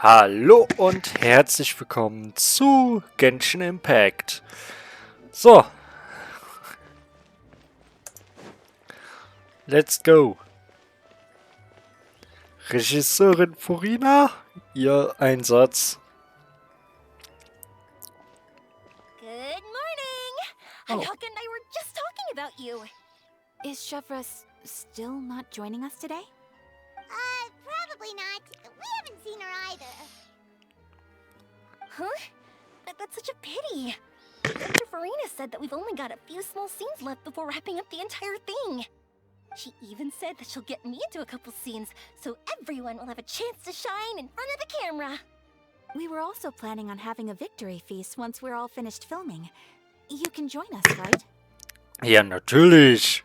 Hallo und herzlich willkommen zu Genshin Impact. So, let's go. Regisseurin Furina, Ihr Einsatz. Good morning! Hayaka and I were just talking about you. Is Chevra still not joining us today? Probably not. We haven't seen her either. Huh? That's such a pity. Dr. Farina said that we've only got a few small scenes left before wrapping up the entire thing. She even said that she'll get me into a couple scenes, so everyone will have a chance to shine in front of the camera. We were also planning on having a victory feast once we're all finished filming. You can join us, right? Ja, natürlich.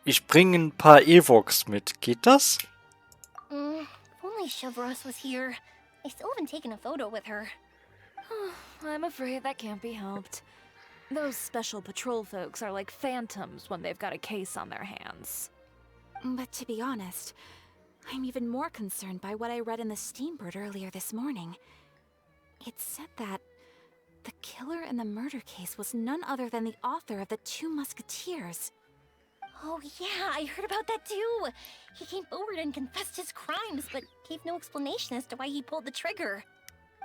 Ich bringe ein paar Evox mit. Geht das? If only Chevros was here. I still haven't taken a photo with her. I'm afraid that can't be helped. Those special patrol folks are like phantoms when they've got a case on their hands. But to be honest, I'm even more concerned by what I read in the Steambird earlier this morning. It said that the killer in the murder case was none other than the author of the Two Musketeers. Oh yeah, I heard about that too. He came forward and confessed his crimes, but gave no explanation as to why he pulled the trigger.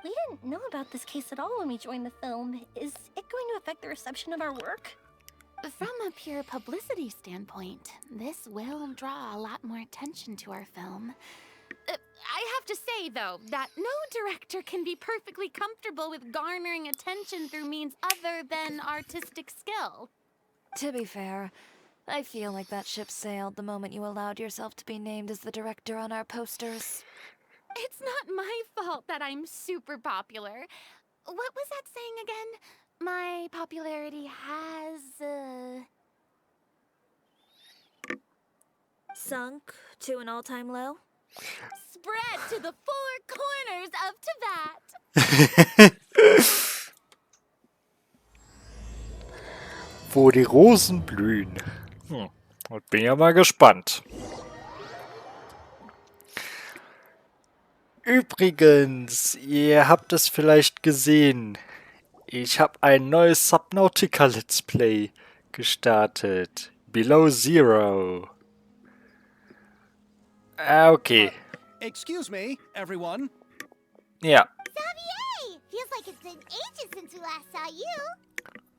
We didn't know about this case at all when we joined the film. Is it going to affect the reception of our work? From a pure publicity standpoint, this will draw a lot more attention to our film. I have to say, though, that no director can be perfectly comfortable with garnering attention through means other than artistic skill. To be fair, I feel like that ship sailed the moment you allowed yourself to be named as the director on our posters. It's not my fault that I'm super popular. What was that saying again? My popularity has, Sunk to an all-time low? spread to the four corners of Tibet. Wo die Rosen blühen. Und bin ja mal gespannt. Übrigens, ihr habt es vielleicht gesehen. Ich habe ein neues Subnautica Let's Play gestartet. Below Zero. Okay. Excuse me, everyone. Ja. Xavier! Feels like it's been ages since we last saw you.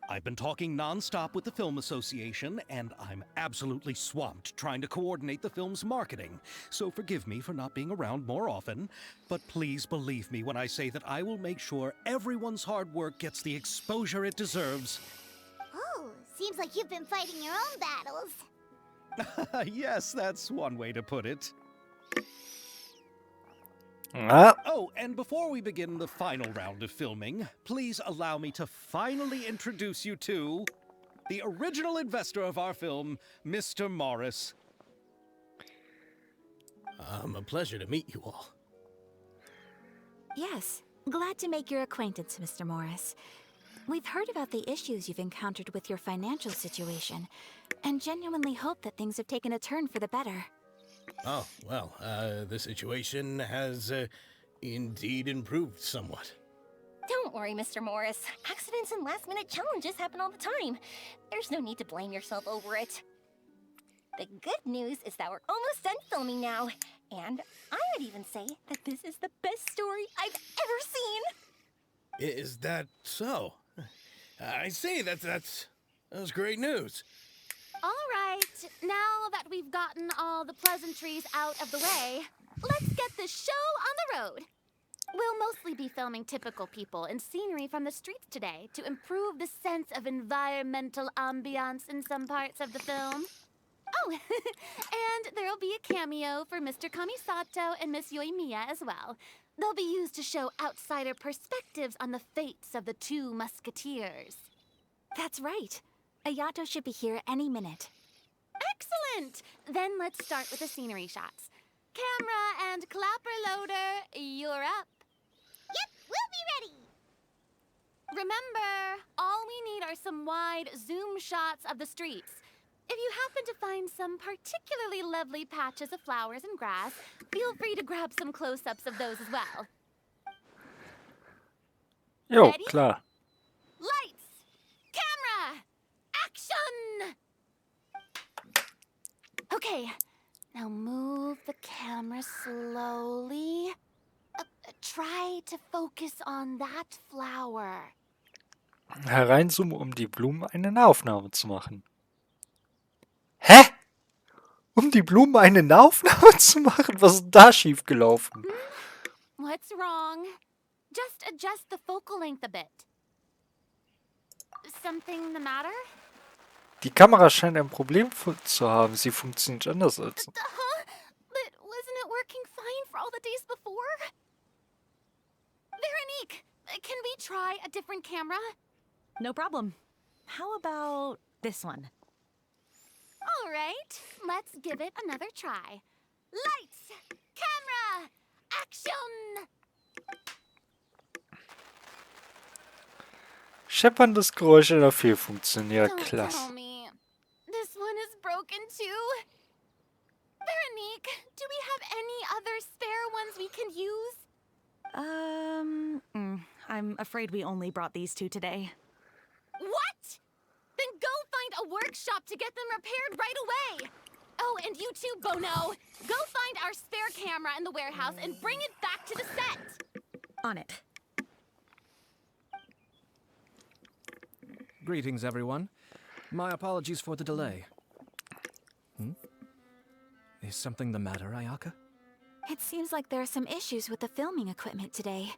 I've been talking non-stop with the Film Association, and I'm absolutely swamped trying to coordinate the film's marketing. So forgive me for not being around more often, but please believe me when I say that I will make sure everyone's hard work gets the exposure it deserves. Oh, seems like you've been fighting your own battles. Yes, that's one way to put it. Ah, Oh, and before we begin the final round of filming, please allow me to finally introduce you to the original investor of our film, Mr. Morris. A pleasure to meet you all. Yes, glad to make your acquaintance, Mr. Morris. We've heard about the issues you've encountered with your financial situation, and genuinely hope that things have taken a turn for the better. Oh, well, the situation has indeed improved somewhat. Don't worry, Mr. Morris. Accidents and last-minute challenges happen all the time. There's no need to blame yourself over it. The good news is that we're almost done filming now. And I would even say that this is the best story I've ever seen. Is that so? I see, that's great news. All right, now that we've gotten all the pleasantries out of the way, let's get this show on the road. We'll mostly be filming typical people and scenery from the streets today to improve the sense of environmental ambiance in some parts of the film. Oh, and there'll be a cameo for Mr. Kamisato and Miss Yoimiya as well. They'll be used to show outsider perspectives on the fates of the Two Musketeers. That's right. Ayato should be here any minute. Excellent! Then let's start with the scenery shots. Camera and clapper loader, you're up. Yep, we'll be ready. Remember, all we need are some wide zoom shots of the streets. If you happen to find some particularly lovely patches of flowers and grass, feel free to grab some close-ups of those as well. Jo, Ready? klar. Lights! Camera! Action! Okay, now move the camera slowly. Try to focus on that flower. Hereinzoomen, um die Blumen eine Nahaufnahme zu machen. Hä? Um die Blumen eine Nahaufnahme zu machen? Was ist denn da schiefgelaufen? What's wrong? Just adjust the focal length a bit. Something the matter? Die Kamera scheint ein Problem zu haben. Sie funktioniert anders als... Huh? But wasn't it working fine for all the days before? Veronique, can we try a different camera? No problem. How about this one? All right, let's give it another try. Lights! Camera! Action! Schepperndes Geräusch in der Fehlfunktion. Ja, Don't klasse. tell me. This one is broken too? Veronique, do we have any other spare ones we can use? I'm afraid we only brought these two today. What? Then go find a workshop to get them repaired right away. Oh, and you too, Bono. Go find our spare camera in the warehouse and bring it back to the set. On it. Greetings, everyone. My apologies for the delay. Is something the matter, Ayaka? It seems like there are some issues with the filming equipment today.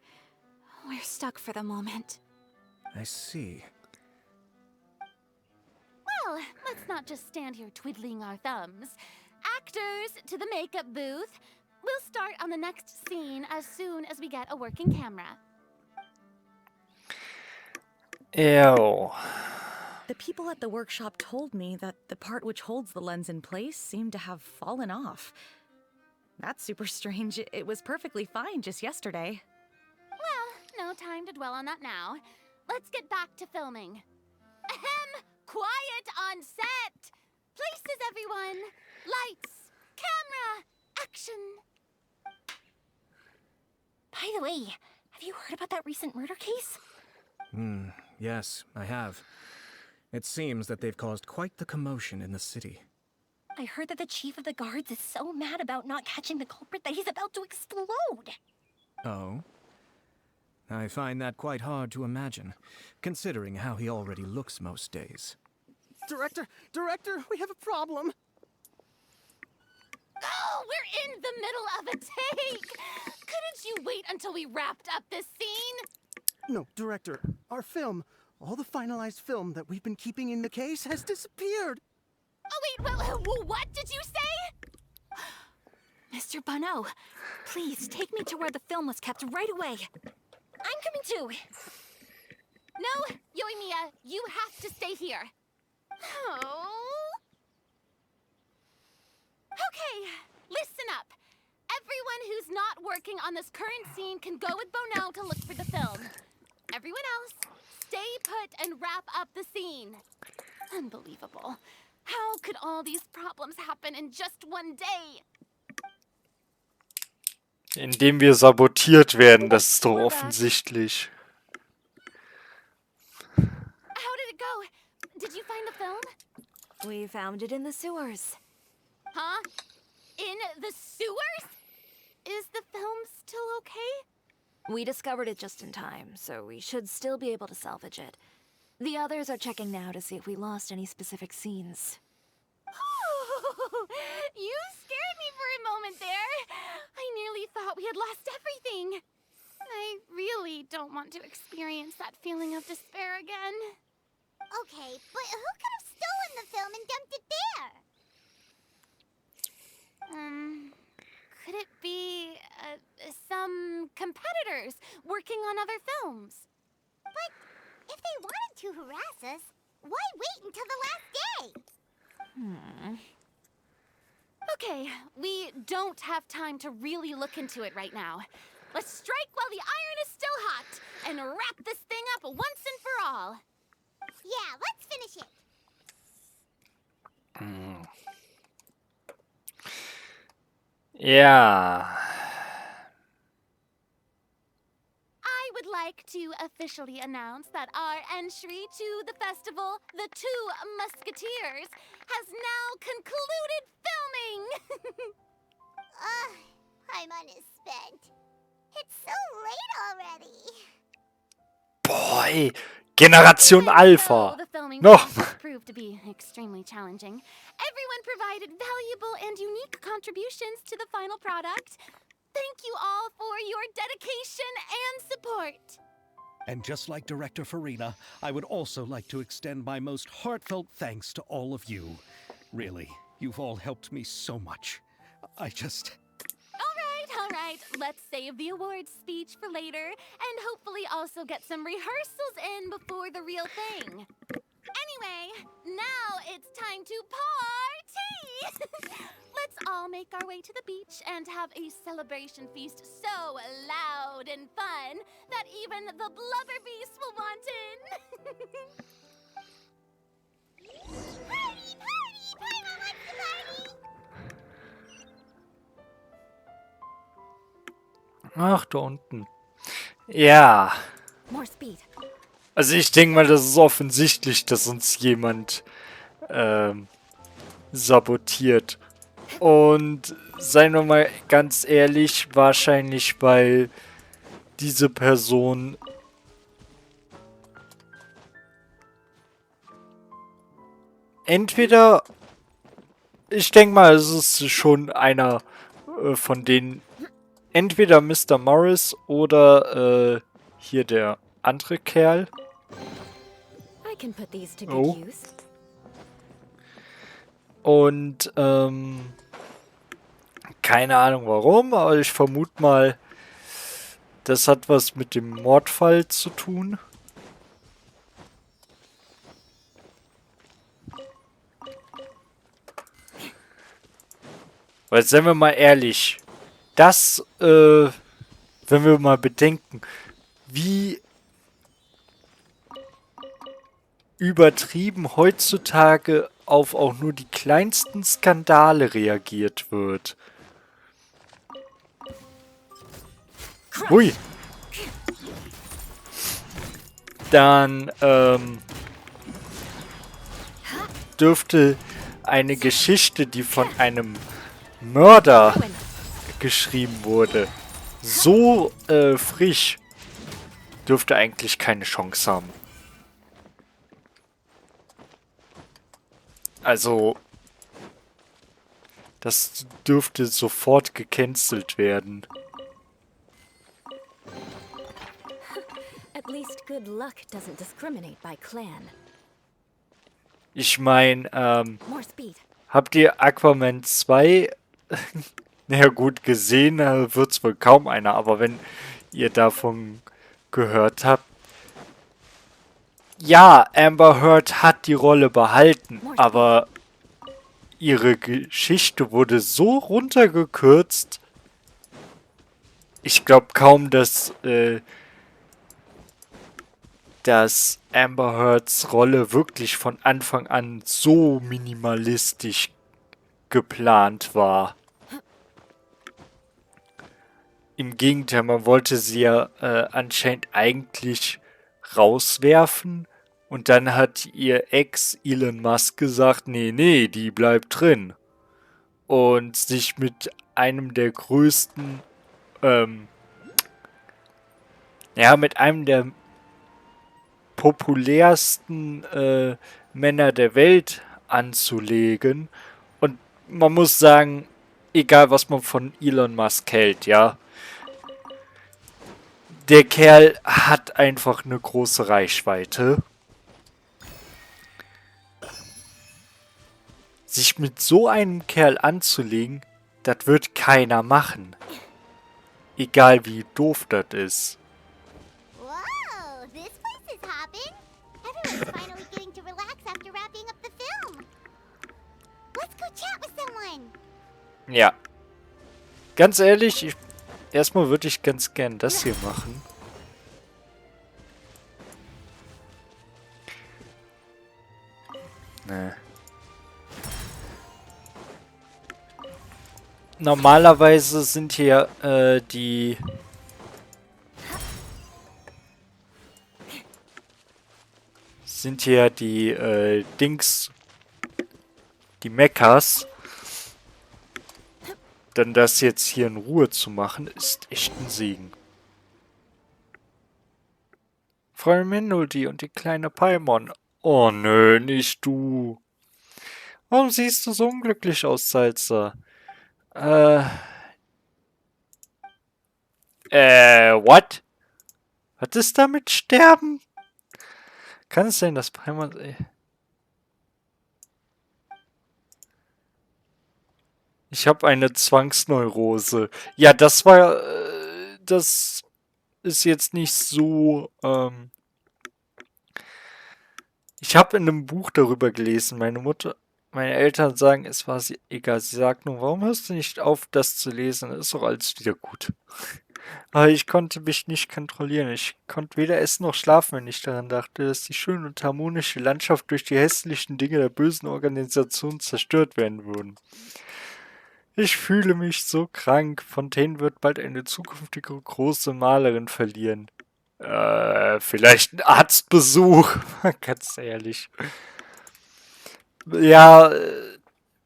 We're stuck for the moment. I see. Well, let's not just stand here twiddling our thumbs. Actors, to the makeup booth. We'll start on the next scene as soon as we get a working camera. Ew. The people at the workshop told me that the part which holds the lens in place seemed to have fallen off. That's super strange. It was perfectly fine just yesterday. Well, no time to dwell on that now. Let's get back to filming. Ahem! Quiet on set! Places, everyone! Lights! Camera! Action! By the way, have you heard about that recent murder case? Yes, I have. It seems that they've caused quite the commotion in the city. I heard that the chief of the guards is so mad about not catching the culprit that he's about to explode. Oh? I find that quite hard to imagine, considering how he already looks most days. Director, we have a problem. Oh, we're in the middle of a take! Couldn't you wait until we wrapped up this scene? No, Director, our film, all the finalized film that we've been keeping in the case has disappeared. Oh, wait, what did you say? Mr. Bono, please take me to where the film was kept right away. I'm coming too. No, Yoimiya, you have to stay here. Oh. Okay, listen up. Everyone who's not working on this current scene can go with Bono to look for the film. Everyone else, stay put and wrap up the scene. Unbelievable. How could all these problems happen in just one day? Indem wir sabotiert werden, das ist doch offensichtlich. How did it go? Did you find the film? We found it in the sewers. Huh? In the sewers? Is the film still okay? We discovered it just in time, so we should still be able to salvage it. The others are checking now to see if we lost any specific scenes. You scared me for a moment there. I nearly thought we had lost everything. I really don't want to experience that feeling of despair again. Okay, but who could have stolen the film and dumped it there? Could it be some competitors working on other films? But if they wanted to harass us, why wait until the last day? Okay, we don't have time to really look into it right now. Let's strike while the iron is still hot and wrap this thing up once and for all. Yeah, let's finish it. Ja. I would like to officially announce that our entry to the festival, The Two Musketeers, has now concluded filming! Ugh, Paimon is spent. It's so late already. Boah, ey. Generation Even Alpha. though the filming Noch. process proved to be extremely challenging, everyone provided valuable and unique contributions to the final product. Thank you all for your dedication and support. And just like Director Farina, I would also like to extend my most heartfelt thanks to all of you. Really, you've all helped me so much. All right, let's save the awards speech for later, and hopefully also get some rehearsals in before the real thing. Anyway, now it's time to party! Let's all make our way to the beach and have a celebration feast so loud and fun that even the blubber beast will want in. Party, party! Paimon wants to party! Ach, da unten. Ja. More speed. Also ich denke mal, das ist offensichtlich, dass uns jemand sabotiert. Und seien wir mal ganz ehrlich, wahrscheinlich, weil diese Person entweder, ich denke mal, es ist schon einer von denen, entweder Mr. Morris oder hier der andere Kerl. I can put these to Oh. good use. Und keine Ahnung warum, aber ich vermute mal, das hat was mit dem Mordfall zu tun. Weil, seien wir mal ehrlich, das, wenn wir mal bedenken, wie übertrieben heutzutage auf auch nur die kleinsten Skandale reagiert wird. Hui. Dann dürfte eine Geschichte, die von einem Mörder geschrieben wurde, so frisch, dürfte eigentlich keine Chance haben. Also, das dürfte sofort gecancelt werden. At least good luck doesn't discriminate by clan. Ich meine, More speed. habt ihr Aquaman 2? Naja gut, gesehen wird's wohl kaum einer, aber wenn ihr davon gehört habt, ja, Amber Heard hat die Rolle behalten, aber ihre Geschichte wurde so runtergekürzt. Ich glaube kaum, dass Amber Heards Rolle wirklich von Anfang an so minimalistisch geplant war. Im Gegenteil, man wollte sie ja anscheinend eigentlich rauswerfen und dann hat ihr Ex Elon Musk gesagt, nee, die bleibt drin. Und sich mit einem der größten, mit einem der populärsten Männer der Welt anzulegen. Und man muss sagen, egal was man von Elon Musk hält, ja, der Kerl hat einfach eine große Reichweite. Sich mit so einem Kerl anzulegen, das wird keiner machen. Egal wie doof das ist. Whoa, this place is hopping. Everyone's finally getting to relax after wrapping up the film. Let's go chat with someone. Ja. Ganz ehrlich, erstmal würde ich ganz gern das hier machen. normalerweise sind hier die Dings, die Mechas. Denn das jetzt hier in Ruhe zu machen, ist echt ein Segen. Frau Minoldi und die kleine Paimon. Oh nö, nicht du. Warum siehst du so unglücklich aus, Salsa? What? Was ist da mit Sterben? Kann es sein, dass Paimon... Ich habe eine Zwangsneurose. Ja, das war... das ist jetzt nicht so... Ich habe in einem Buch darüber gelesen. Meine Eltern sagen, es war sie egal. Sie sagt nur, warum hörst du nicht auf, das zu lesen? Dann ist doch alles wieder gut. Aber ich konnte mich nicht kontrollieren. Ich konnte weder essen noch schlafen, wenn ich daran dachte, dass die schöne und harmonische Landschaft durch die hässlichen Dinge der bösen Organisation zerstört werden würden. Ich fühle mich so krank. Fontaine wird bald eine zukünftige große Malerin verlieren. Vielleicht ein Arztbesuch. Ganz ehrlich. Ja,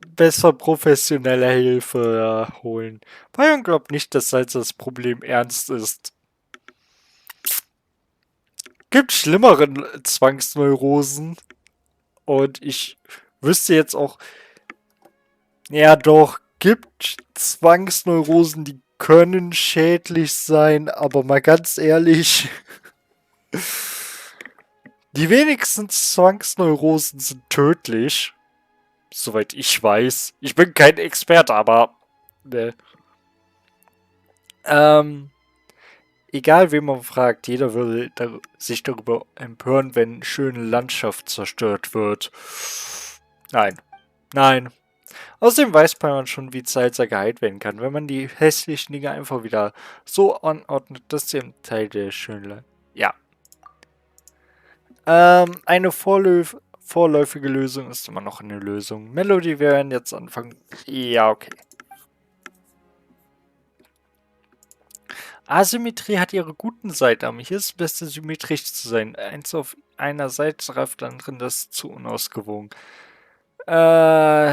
besser professionelle Hilfe holen. Bayern glaubt nicht, dass das Problem ernst ist. Gibt schlimmeren Zwangsneurosen. Und ich wüsste jetzt auch, ja doch, gibt Zwangsneurosen, die können schädlich sein, aber mal ganz ehrlich, die wenigsten Zwangsneurosen sind tödlich. Soweit ich weiß. Ich bin kein Experte, aber ne. Egal wen man fragt, jeder würde sich darüber empören, wenn schöne Landschaft zerstört wird. Nein. Nein. Außerdem weiß man schon, wie Salsa geheilt werden kann, wenn man die hässlichen Dinge einfach wieder so anordnet, dass sie im Teil der schönen... Ja. Eine vorläufige Lösung ist immer noch eine Lösung. Melody, wir werden jetzt anfangen. Ja, okay. Asymmetrie hat ihre guten Seiten, aber hier ist es beste, symmetrisch zu sein. Eins auf einer Seite reift anderen, das ist zu unausgewogen. Ja.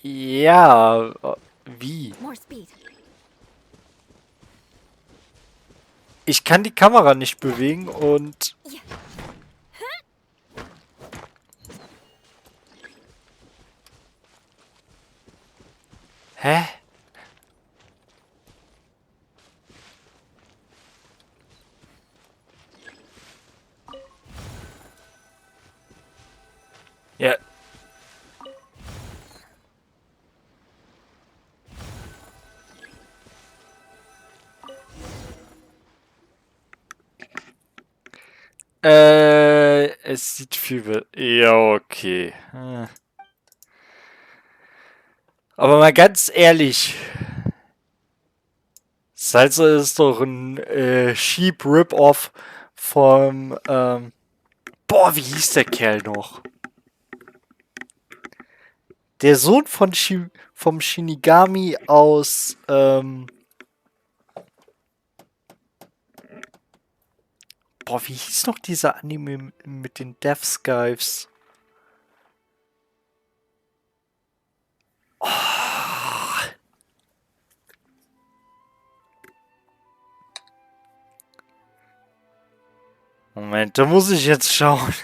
Ja, wie? More speed. Ich kann die Kamera nicht bewegen und... Hä? Ja. Es sieht viel... Ja, okay. Aber mal ganz ehrlich. Salsa ist doch ein Cheap Rip-Off vom... Boah, wie hieß der Kerl noch? Der Sohn vom Shinigami aus... Boah, wie hieß noch dieser Anime mit den Death Skives? Oh. Moment, da muss ich jetzt schauen.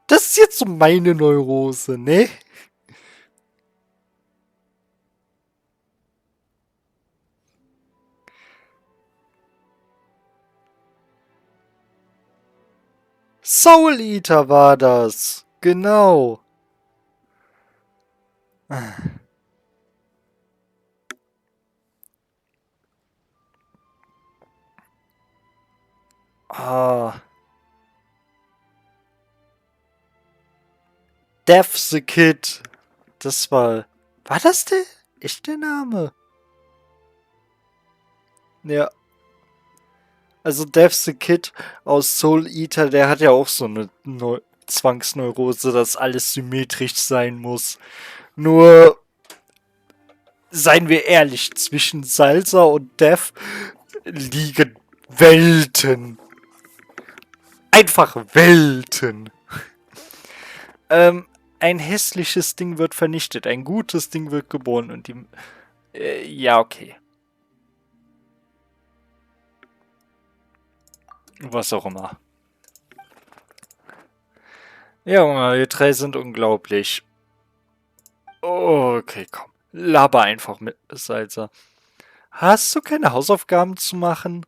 Das ist jetzt so meine Neurose, ne? Soul Eater war das. Genau. Ah. Death the Kid. Das war... War das der echte Name? Ja. Also Death the Kid aus Soul Eater, der hat ja auch so eine Zwangsneurose, dass alles symmetrisch sein muss. Nur, seien wir ehrlich, zwischen Salsa und Death liegen Welten. Einfach Welten. Ein hässliches Ding wird vernichtet, ein gutes Ding wird geboren und die... ja, okay. Was auch immer. Ja, wir drei sind unglaublich. Okay, komm. Laber einfach mit Salsa. Hast du keine Hausaufgaben zu machen?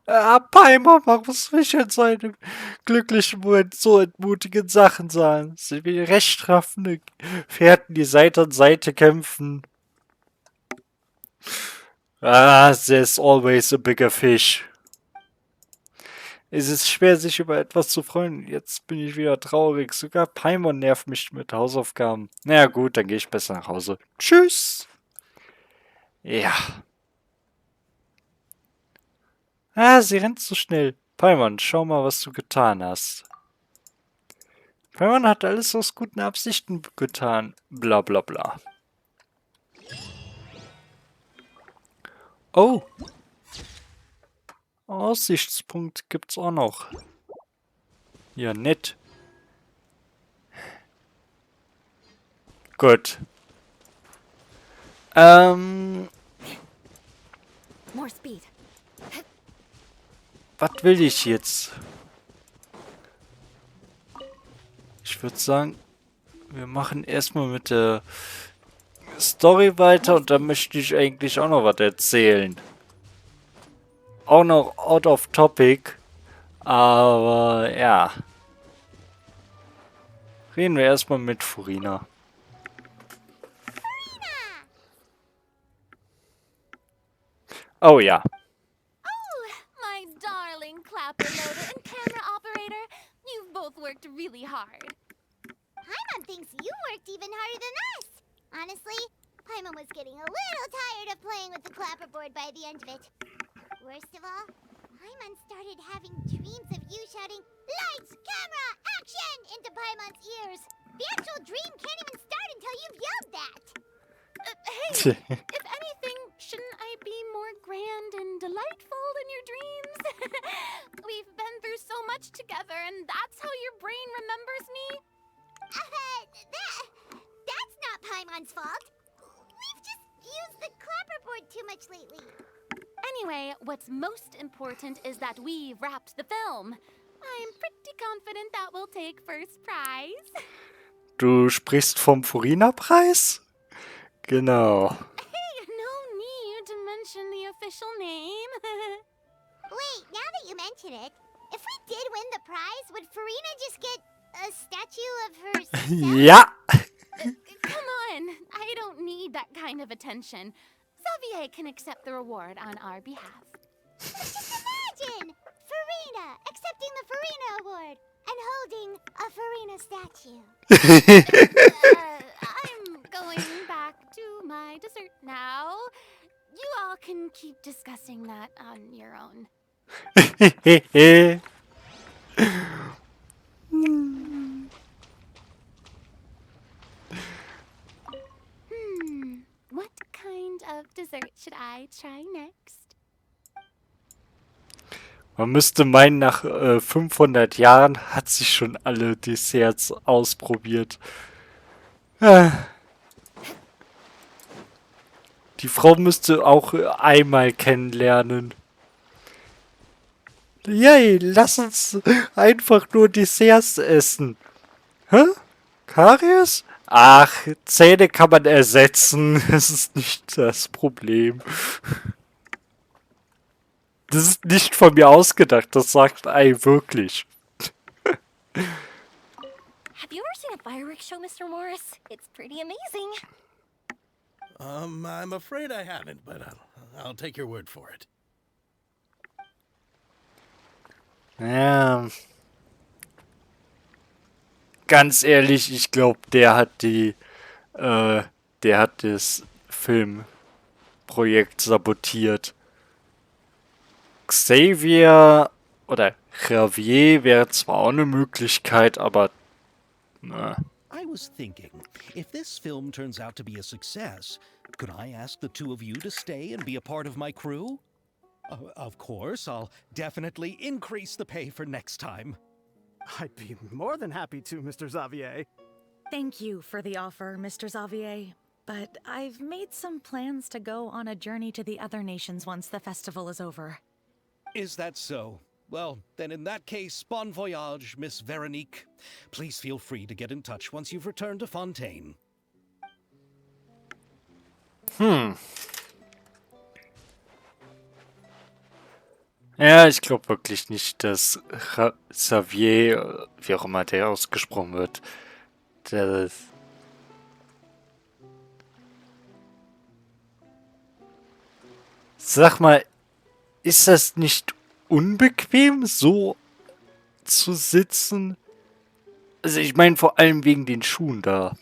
Paimon, warum muss ich in so einem glücklichen Moment so entmutigend Sachen sagen? Sind wir rechtschaffende Pferden, die Seite an Seite kämpfen? There's always a bigger fish. Es ist schwer, sich über etwas zu freuen. Jetzt bin ich wieder traurig. Sogar Paimon nervt mich mit Hausaufgaben. Na gut, dann gehe ich besser nach Hause. Tschüss. Ja. Sie rennt so schnell. Paimon, schau mal, was du getan hast. Paimon hat alles aus guten Absichten getan. Bla bla bla. Oh. Aussichtspunkt gibt's auch noch. Ja, nett. Gut. More speed. Was will ich jetzt? Ich würde sagen, wir machen erstmal mit der Story weiter und dann möchte ich eigentlich auch noch was erzählen. Auch noch out of topic. Aber ja. Reden wir erstmal mit Furina. Oh ja. My darling clapper loader and camera operator, you've both worked really hard. Paimon thinks you worked even harder than us. Honestly, Paimon was getting a little tired of playing with the clapperboard by the end of it. Worst of all, Paimon started having dreams of you shouting, "Lights, camera, action!" into Paimon's ears. The actual dream can't even start until you've yelled that. Hey, if anything, shouldn't I be more grand and delightful in your dreams? We've been through so much together, and that's how your brain remembers me? That's not Paimon's fault. We've just used the clapperboard too much lately. Anyway, what's most important is that we've wrapped the film. I'm pretty confident that we'll take first prize. Du sprichst vom Furina-Preis? Genau. Hey, no need to mention the official name. Wait, now that you mention it, if we did win the prize, would Farina just get a statue of herself? Ja. Come on, I don't need that kind of attention. Xavier can accept the reward on our behalf. Just imagine! Farina accepting the Farina Award and holding a Farina statue. I'm going back to my dessert now. You all can keep discussing that on your own. What kind of dessert should I try next? Man müsste meinen, nach 500 Jahren hat sie schon alle Desserts ausprobiert. Die Frau müsste auch einmal kennenlernen. Yay, lass uns einfach nur Desserts essen. Hä? Karies? Ach, Zähne kann man ersetzen. Das ist nicht das Problem. Das ist nicht von mir ausgedacht, das sagt Ei wirklich. Have you ever seen a fireworks show, Mr. Morris? It's pretty amazing. I'm afraid I haven't, but I'll take your word for it. Ja. ganz ehrlich, ich glaube, der hat das Filmprojekt sabotiert. Xavier oder Javier wäre zwar auch eine Möglichkeit, aber na. I was thinking, if this film turns out to be a success, could I ask the two of you to stay and be a part of my crew? Of course, I'll definitely increase the pay for next time. I'd be more than happy to, Mr. Xavier. Thank you for the offer, Mr. Xavier. But I've made some plans to go on a journey to the other nations once the festival is over. Is that so? Well, then in that case, bon voyage, Miss Veronique. Please feel free to get in touch once you've returned to Fontaine. Ja, ich glaube wirklich nicht, dass Xavier, wie auch immer der ausgesprochen wird, das. Sag mal, ist das nicht unbequem, so zu sitzen? Also ich meine vor allem wegen den Schuhen da.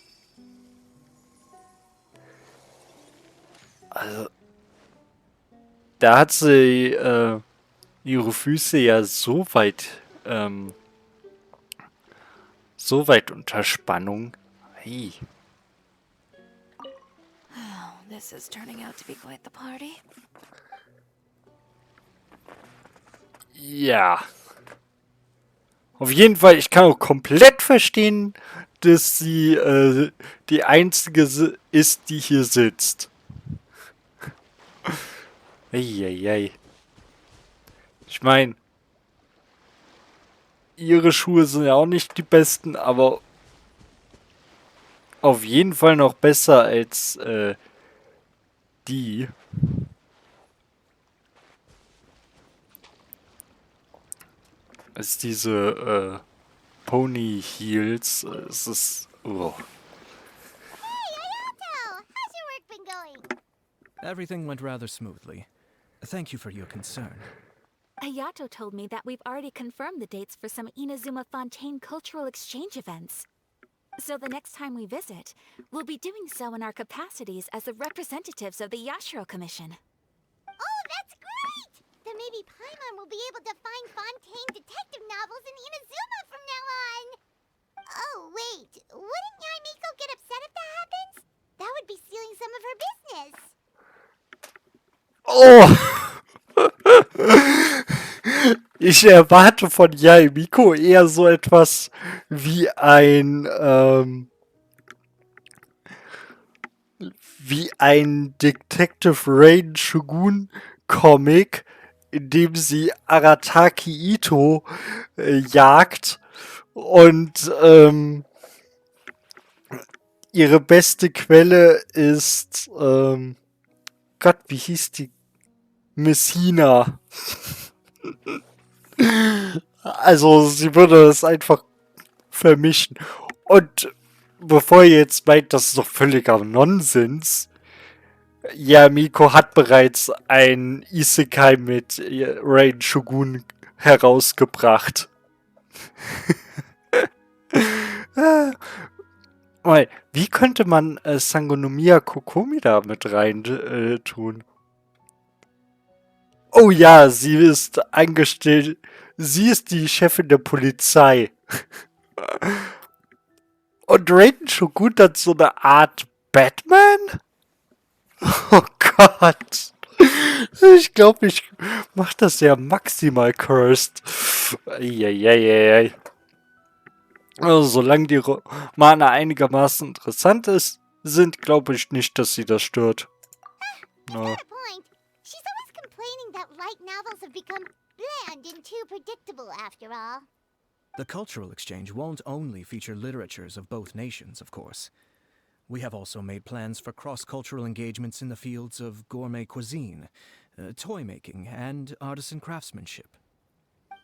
Also, da hat sie ihre Füße ja so weit unter Spannung. Hey. This is turning out to be quite the party. Ja. Auf jeden Fall, ich kann auch komplett verstehen, dass sie die einzige ist, die hier sitzt. Eieiei. Ich meine, ihre Schuhe sind ja auch nicht die besten, aber auf jeden Fall noch besser als die. Als diese Pony Heels. Es ist. Oh. Hey, Ayato! How's your work been going? Everything went rather smoothly. Thank you for your concern. Ayato told me that we've already confirmed the dates for some Inazuma Fontaine cultural exchange events. So the next time we visit, we'll be doing so in our capacities as the representatives of the Yashiro Commission. Oh, that's great! Then maybe Paimon will be able to find Fontaine detective novels in Inazuma from now on. Oh, wait. Wouldn't Yaimiko get upset if that happens? That would be stealing some of her business. Oh! Ich erwarte von Yaimiko eher so etwas wie ein Detective Rain Shogun Comic, in dem sie Arataki Ito jagt und ihre beste Quelle ist Gott, wie hieß die? Messina. Also, sie würde es einfach vermischen. Und bevor ihr jetzt meint, das ist doch völliger Nonsens. Ja, Miko hat bereits ein Isekai mit Rain Shogun herausgebracht. Wie könnte man Sangonomiya Kokomi da mit rein tun? Oh ja, sie ist angestellt. Sie ist die Chefin der Polizei. Und Raiden Shogun hat so eine Art Batman? Oh Gott. Ich glaube, ich mache das ja maximal cursed. Eieieiei. Also, solange die Romane einigermaßen interessant sind, glaube ich nicht, dass sie das stört. He's got a point. She's always complaining that light novels have become bland and too predictable after all. The cultural exchange won't only feature literatures of both nations, of course. We have also made plans for cross-cultural engagements in the fields of gourmet cuisine, toy making, and artisan craftsmanship.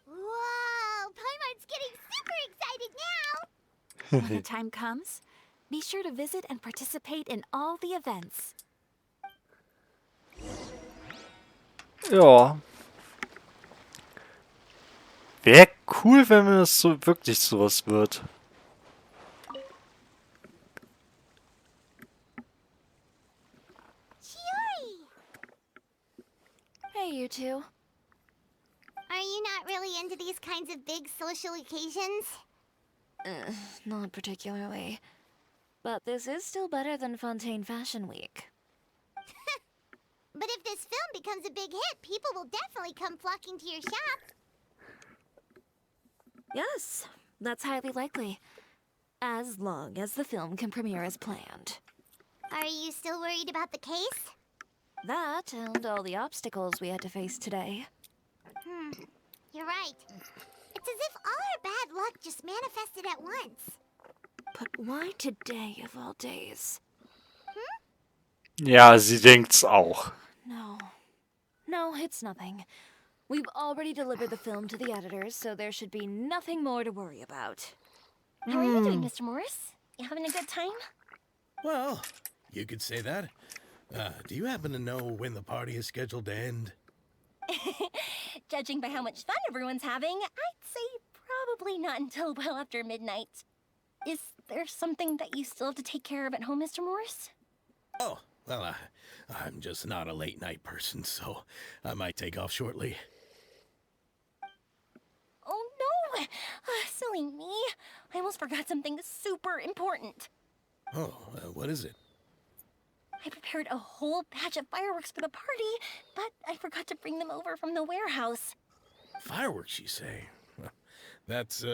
Whoa! Paimon's getting super excited now! When the time comes, be sure to visit and participate in all the events. Ja. Wäre cool, wenn es so wirklich sowas wird. Hey, you two. Are you not really into these kinds of big social occasions? Not particularly. But this is still better than Fontaine Fashion Week. But if this film becomes a big hit, people will definitely come flocking to your shop. Yes, that's highly likely. As long as the film can premiere as planned. Are you still worried about the case? That and all the obstacles we had to face today. You're right. It's as if all our bad luck just manifested at once. But why today of all days? Ja, sie denkt's auch. No, it's nothing. We've already delivered the film to the editors, so there should be nothing more to worry about. How are you doing, Mr. Morris? You having a good time? Well, you could say that. Do you happen to know when the party is scheduled to end? Judging by how much fun everyone's having, I'd say probably not until well after midnight. Is there something that you still have to take care of at home, Mr. Morris? Oh, well, I'm just not a late night person, so I might take off shortly. Oh no! Silly me. I almost forgot something super important. Oh, what is it? I prepared a whole batch of fireworks for the party, but I forgot to bring them over from the warehouse. Fireworks, you say? Well, that's,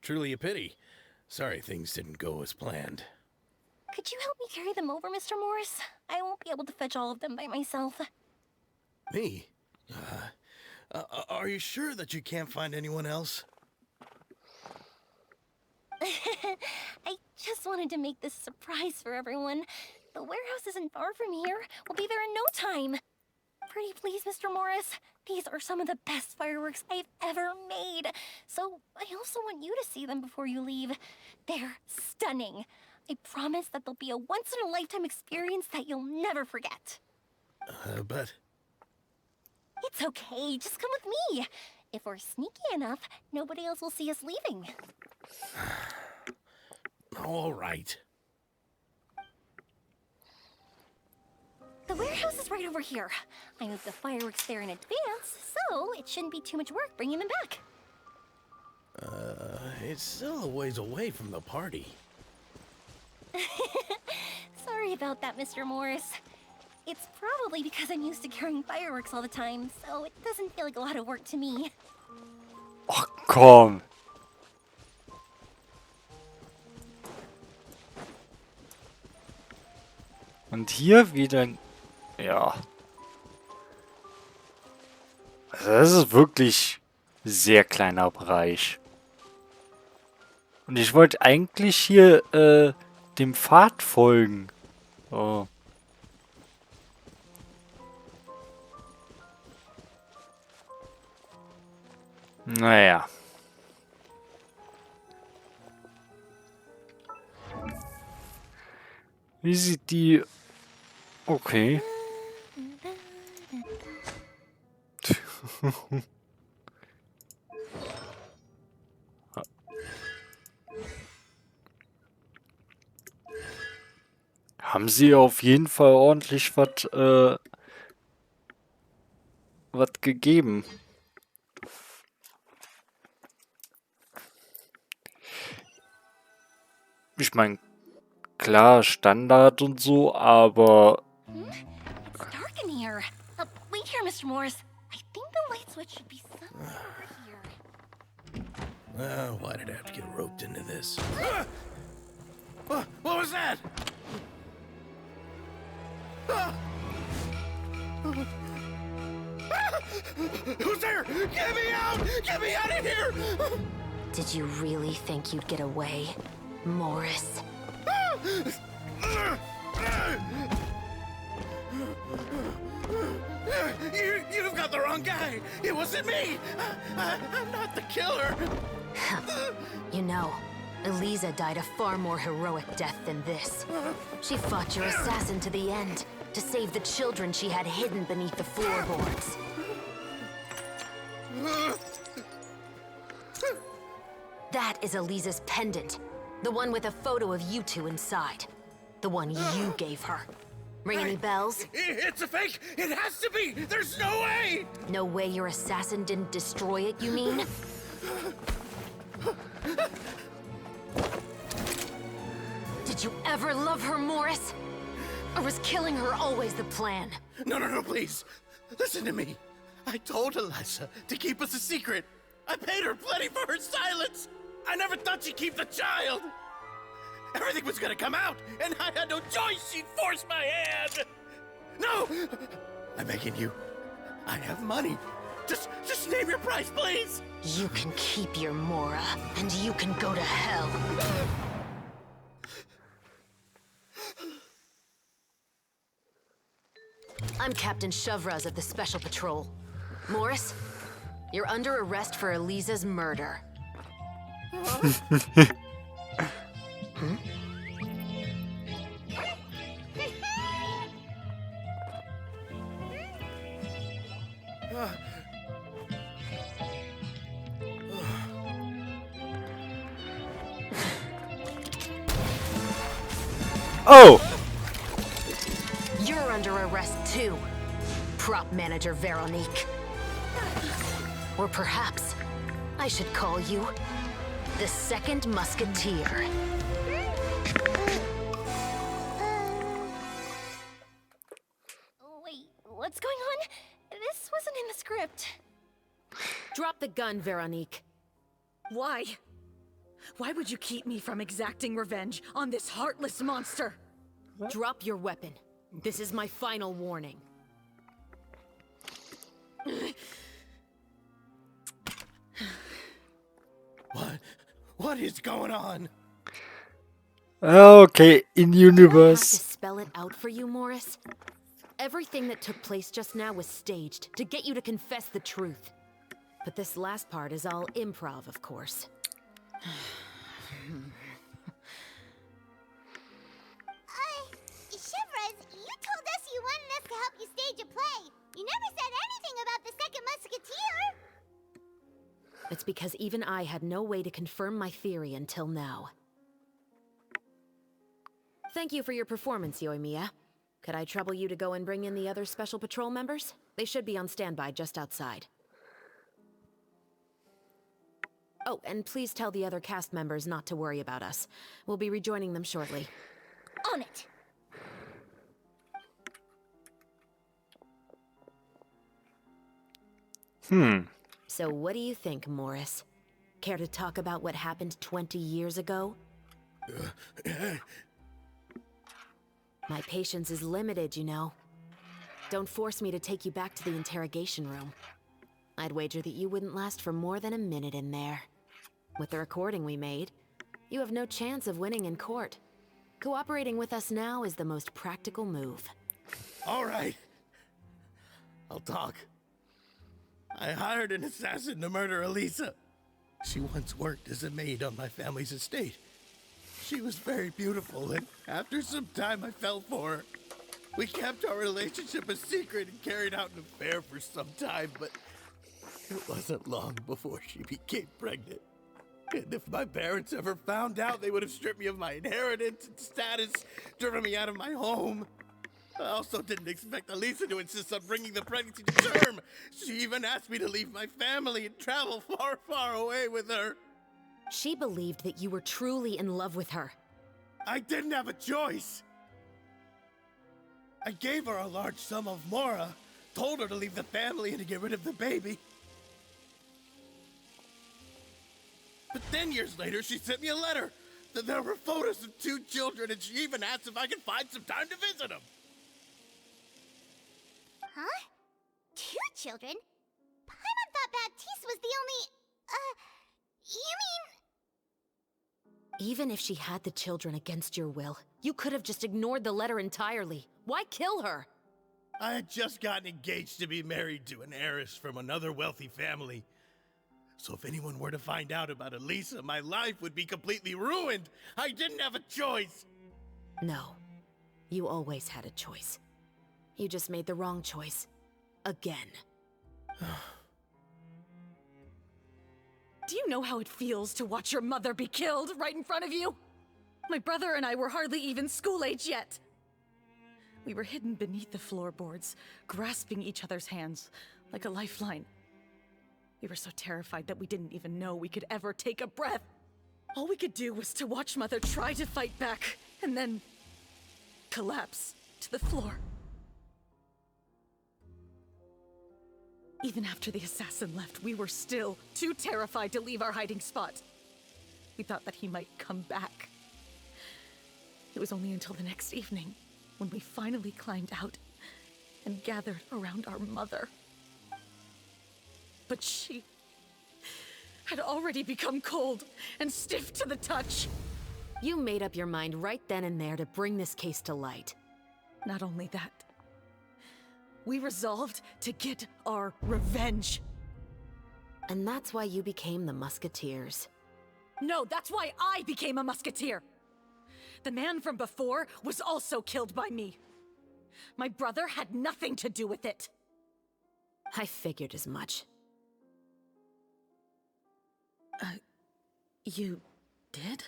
truly a pity. Sorry things didn't go as planned. Could you help me carry them over, Mr. Morris? I won't be able to fetch all of them by myself. Me? Are you sure that you can't find anyone else? I just wanted to make this surprise for everyone. The warehouse isn't far from here. We'll be there in no time. Pretty please, Mr. Morris. These are some of the best fireworks I've ever made. So I also want you to see them before you leave. They're stunning. I promise that they'll be a once-in-a-lifetime experience that you'll never forget. But... It's okay. Just come with me. If we're sneaky enough, nobody else will see us leaving. All right. The warehouse is right over here. I moved the fireworks there in advance, so it shouldn't be too much work bringing them back. It's still a ways away from the party. Sorry about that, Mr. Morris. It's probably because I'm used to carrying fireworks all the time, so it doesn't feel like a lot of work to me. Ach komm. Und hier wieder ein... Ja. Also das ist wirklich ein sehr kleiner Bereich. Und ich wollte eigentlich hier dem Pfad folgen. Oh. Naja. Wie sieht die... Okay. Haben sie auf jeden Fall ordentlich was gegeben. Ich meine, klar, Standard und so, aber... It's dark in here. Wait here, Mr. Morris. I think the light switch should be somewhere over here. Why did I have to get roped into this? What was that? Who's there? Get me out! Get me out of here! Did you really think you'd get away, Morris? You've got the wrong guy. It wasn't me. I'm not the killer. You know, Eliza died a far more heroic death than this. She fought your assassin to the end, to save the children she had hidden beneath the floorboards. That is Eliza's pendant. The one with a photo of you two inside. The one you gave her. Ring any bells? It's a fake! It has to be! There's no way! No way your assassin didn't destroy it, you mean? Did you ever love her, Morris? Or was killing her always the plan? No, please. Listen to me. I told Eliza to keep us a secret. I paid her plenty for her silence. I never thought she'd keep the child. Everything was gonna come out, and I had no choice. She forced my hand. No! I'm begging you. I have money. Just name your price, please. You can keep your Mora, and you can go to hell. I'm Captain Shovraz of the Special Patrol. Morris, you're under arrest for Eliza's murder. Oh! You're under arrest too, prop manager Veronique. Or perhaps I should call you the Second Musketeer. Wait, what's going on? This wasn't in the script. Drop the gun, Veronique. Why? Why would you keep me from exacting revenge on this heartless monster? Drop your weapon. This is my final warning. What is going on? Okay, in I have to universe. spell it out for you, Morris. Everything that took place just now was staged to get you to confess the truth. But this last part is all improv, of course. Shivers, you told us you wanted us to help you stage a play. You never said anything about the Second Musketeer. It's because even I had no way to confirm my theory until now. Thank you for your performance, Yoimiya. Could I trouble you to go and bring in the other Special Patrol members? They should be on standby just outside. Oh, and please tell the other cast members not to worry about us. We'll be rejoining them shortly. On it. So what do you think, Morris? Care to talk about what happened 20 years ago? My patience is limited, you know. Don't force me to take you back to the interrogation room. I'd wager that you wouldn't last for more than a minute in there. With the recording we made, you have no chance of winning in court. Cooperating with us now is the most practical move. All right. I'll talk. I hired an assassin to murder Elisa. She once worked as a maid on my family's estate. She was very beautiful, and after some time I fell for her. We kept our relationship a secret and carried out an affair for some time, but it wasn't long before she became pregnant. And if my parents ever found out, they would have stripped me of my inheritance and status, driven me out of my home. I also didn't expect Elisa to insist on bringing the pregnancy to term. She even asked me to leave my family and travel far, far away with her. She believed that you were truly in love with her. I didn't have a choice. I gave her a large sum of Mora, told her to leave the family and to get rid of the baby. But then years later, she sent me a letter. There were photos of 2 children, and she even asked if I could find some time to visit them. Huh? 2 children? Paimon thought Baptiste was the only... you mean... Even if she had the children against your will, you could have just ignored the letter entirely. Why kill her? I had just gotten engaged to be married to an heiress from another wealthy family. So if anyone were to find out about Elisa, my life would be completely ruined. I didn't have a choice. No. You always had a choice. You just made the wrong choice. Again. Do you know how it feels to watch your mother be killed right in front of you? My brother and I were hardly even school age yet. We were hidden beneath the floorboards, grasping each other's hands like a lifeline. We were so terrified that we didn't even know we could ever take a breath. All we could do was to watch Mother try to fight back, and then collapse to the floor. Even after the assassin left, we were still too terrified to leave our hiding spot. We thought that he might come back. It was only until the next evening when we finally climbed out and gathered around our mother. But she had already become cold and stiff to the touch. You made up your mind right then and there to bring this case to light. Not only that, we resolved to get our revenge. And that's why you became the Musketeers. No, that's why I became a musketeer. The man from before was also killed by me. My brother had nothing to do with it. I figured as much. You did?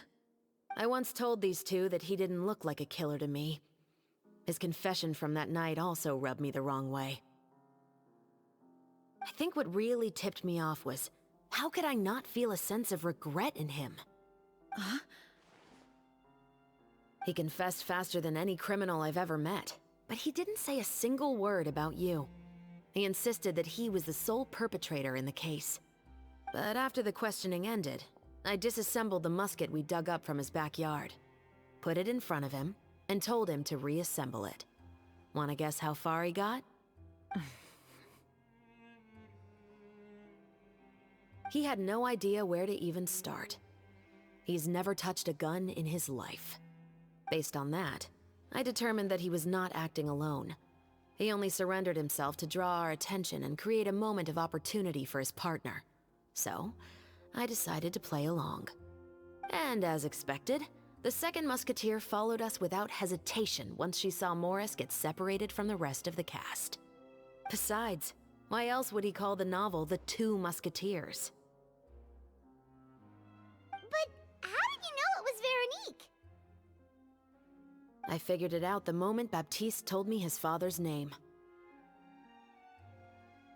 I once told these two that he didn't look like a killer to me. His confession from that night also rubbed me the wrong way. I think what really tipped me off was, how could I not feel a sense of regret in him? Huh? He confessed faster than any criminal I've ever met, but he didn't say a single word about you. He insisted that he was the sole perpetrator in the case. But after the questioning ended, I disassembled the musket we dug up from his backyard, put it in front of him, and told him to reassemble it. Wanna guess how far he got? He had no idea where to even start. He's never touched a gun in his life. Based on that, I determined that he was not acting alone. He only surrendered himself to draw our attention and create a moment of opportunity for his partner. So, I decided to play along. And as expected, the second musketeer followed us without hesitation once she saw Morris get separated from the rest of the cast. Besides, why else would he call the novel The Two Musketeers? But how did you know it was Veronique? I figured it out the moment Baptiste told me his father's name.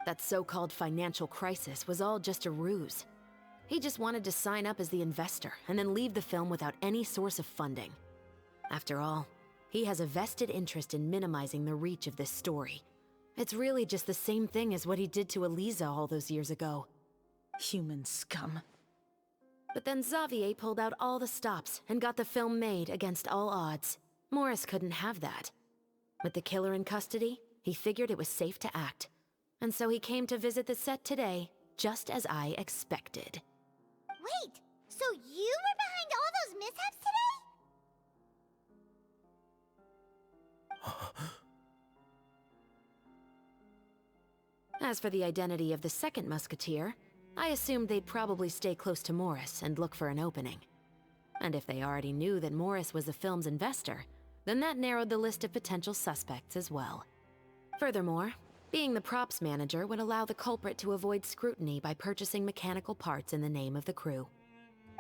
That so-called financial crisis was all just a ruse. He just wanted to sign up as the investor and then leave the film without any source of funding. After all, he has a vested interest in minimizing the reach of this story. It's really just the same thing as what he did to Eliza all those years ago. Human scum. But then Xavier pulled out all the stops and got the film made against all odds. Morris couldn't have that. With the killer in custody, he figured it was safe to act. And so he came to visit the set today, just as I expected. Wait, so you were behind all those mishaps today? As for the identity of the second musketeer, I assumed they'd probably stay close to Morris and look for an opening. And if they already knew that Morris was the film's investor, then that narrowed the list of potential suspects as well. Furthermore, being the props manager would allow the culprit to avoid scrutiny by purchasing mechanical parts in the name of the crew.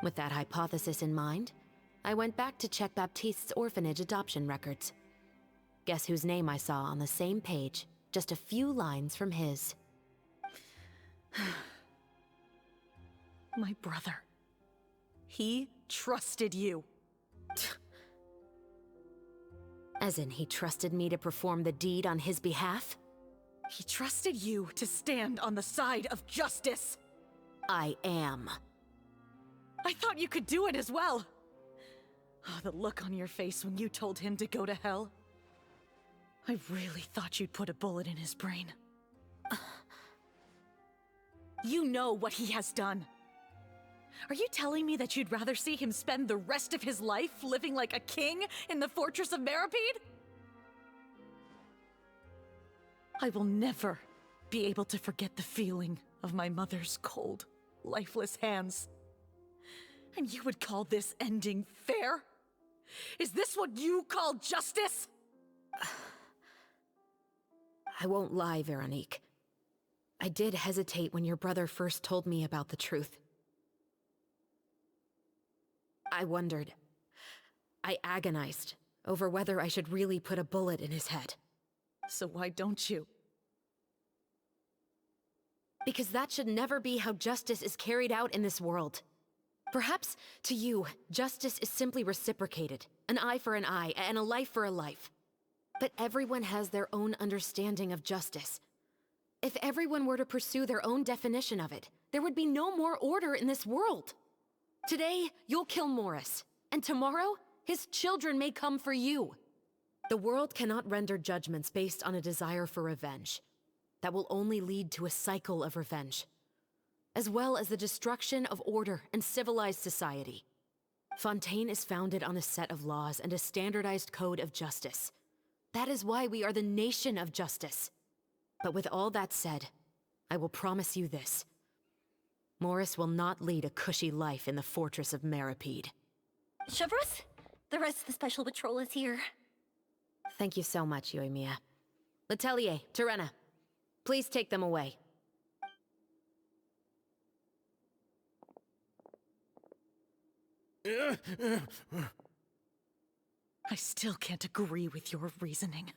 With that hypothesis in mind, I went back to check Baptiste's orphanage adoption records. Guess whose name I saw on the same page, just a few lines from his. My brother. He trusted you. As in, he trusted me to perform the deed on his behalf? He trusted you to stand on the side of justice. I am. I thought you could do it as well. Oh, the look on your face when you told him to go to hell. I really thought you'd put a bullet in his brain. You know what he has done. Are you telling me that you'd rather see him spend the rest of his life living like a king in the fortress of Meripede? I will never be able to forget the feeling of my mother's cold, lifeless hands. And you would call this ending fair? Is this what you call justice? I won't lie, Veronique. I did hesitate when your brother first told me about the truth. I wondered. I agonized over whether I should really put a bullet in his head. So why don't you? Because that should never be how justice is carried out in this world. Perhaps, to you, justice is simply reciprocated. An eye for an eye, and a life for a life. But everyone has their own understanding of justice. If everyone were to pursue their own definition of it, there would be no more order in this world. Today, you'll kill Morris, and tomorrow, his children may come for you. The world cannot render judgments based on a desire for revenge. That will only lead to a cycle of revenge, as well as the destruction of order and civilized society. Fontaine is founded on a set of laws and a standardized code of justice. That is why we are the nation of justice. But with all that said, I will promise you this. Morris will not lead a cushy life in the fortress of Meripede. Chevreuse, the rest of the special patrol is here. Thank you so much, Yoimiya. Letelier, Terena, please take them away. I still can't agree with your reasoning.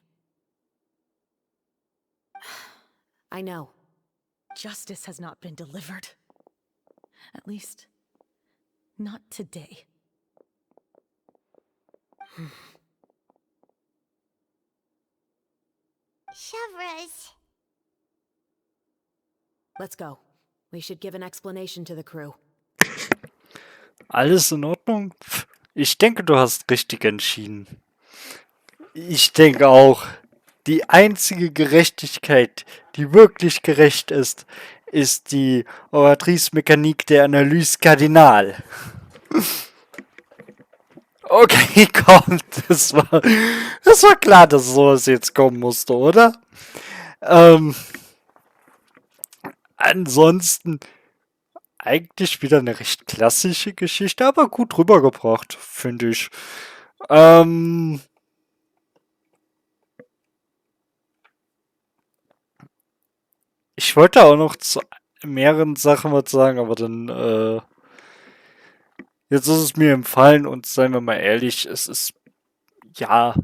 I know. Justice has not been delivered. At least, not today. Chevreuse. Let's go. We should give an explanation to the crew. Alles in Ordnung? Ich denke, du hast richtig entschieden. Ich denke auch, die einzige Gerechtigkeit, die wirklich gerecht ist, ist die Oratrice-Mechanik der Analyse Kardinal. Okay, komm, das war klar, dass sowas jetzt kommen musste, oder? Ansonsten eigentlich wieder eine recht klassische Geschichte, aber gut rübergebracht, finde ich. Ich wollte auch noch zu mehreren Sachen was sagen, aber dann, jetzt ist es mir empfallen und seien wir mal ehrlich, es ist, ja.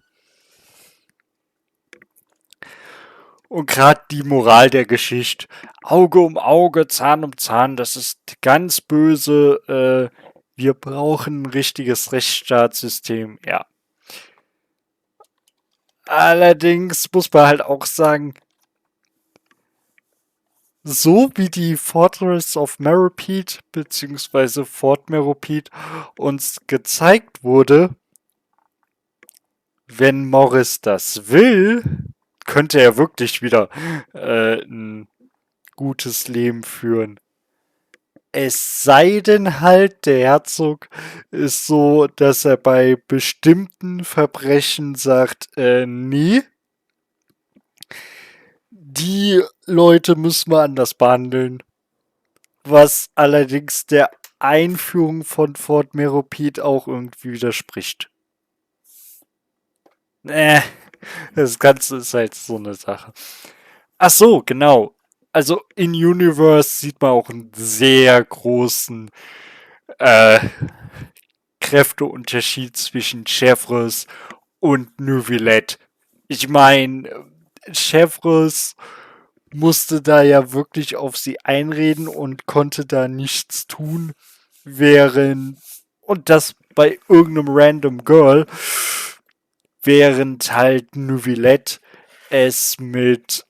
Und gerade die Moral der Geschichte, Auge um Auge, Zahn um Zahn, das ist ganz böse, wir brauchen ein richtiges Rechtsstaatssystem, ja. Allerdings muss man halt auch sagen, so wie die Fortress of Meripede bzw. Fort Meripede uns gezeigt wurde, wenn Morris das will, könnte er wirklich wieder ein gutes Leben führen. Es sei denn halt, der Herzog ist so, dass er bei bestimmten Verbrechen sagt, nee, die Leute müssen wir anders behandeln. Was allerdings der Einführung von Fort Meripede auch irgendwie widerspricht. Das Ganze ist halt so eine Sache. Ach so, genau. Also in Universe sieht man auch einen sehr großen Kräfteunterschied zwischen Chevreuse und Neuvillette. Ich meine, Chevreuse musste da ja wirklich auf sie einreden und konnte da nichts tun, und das bei irgendeinem random Girl, während halt Neuvillette es mit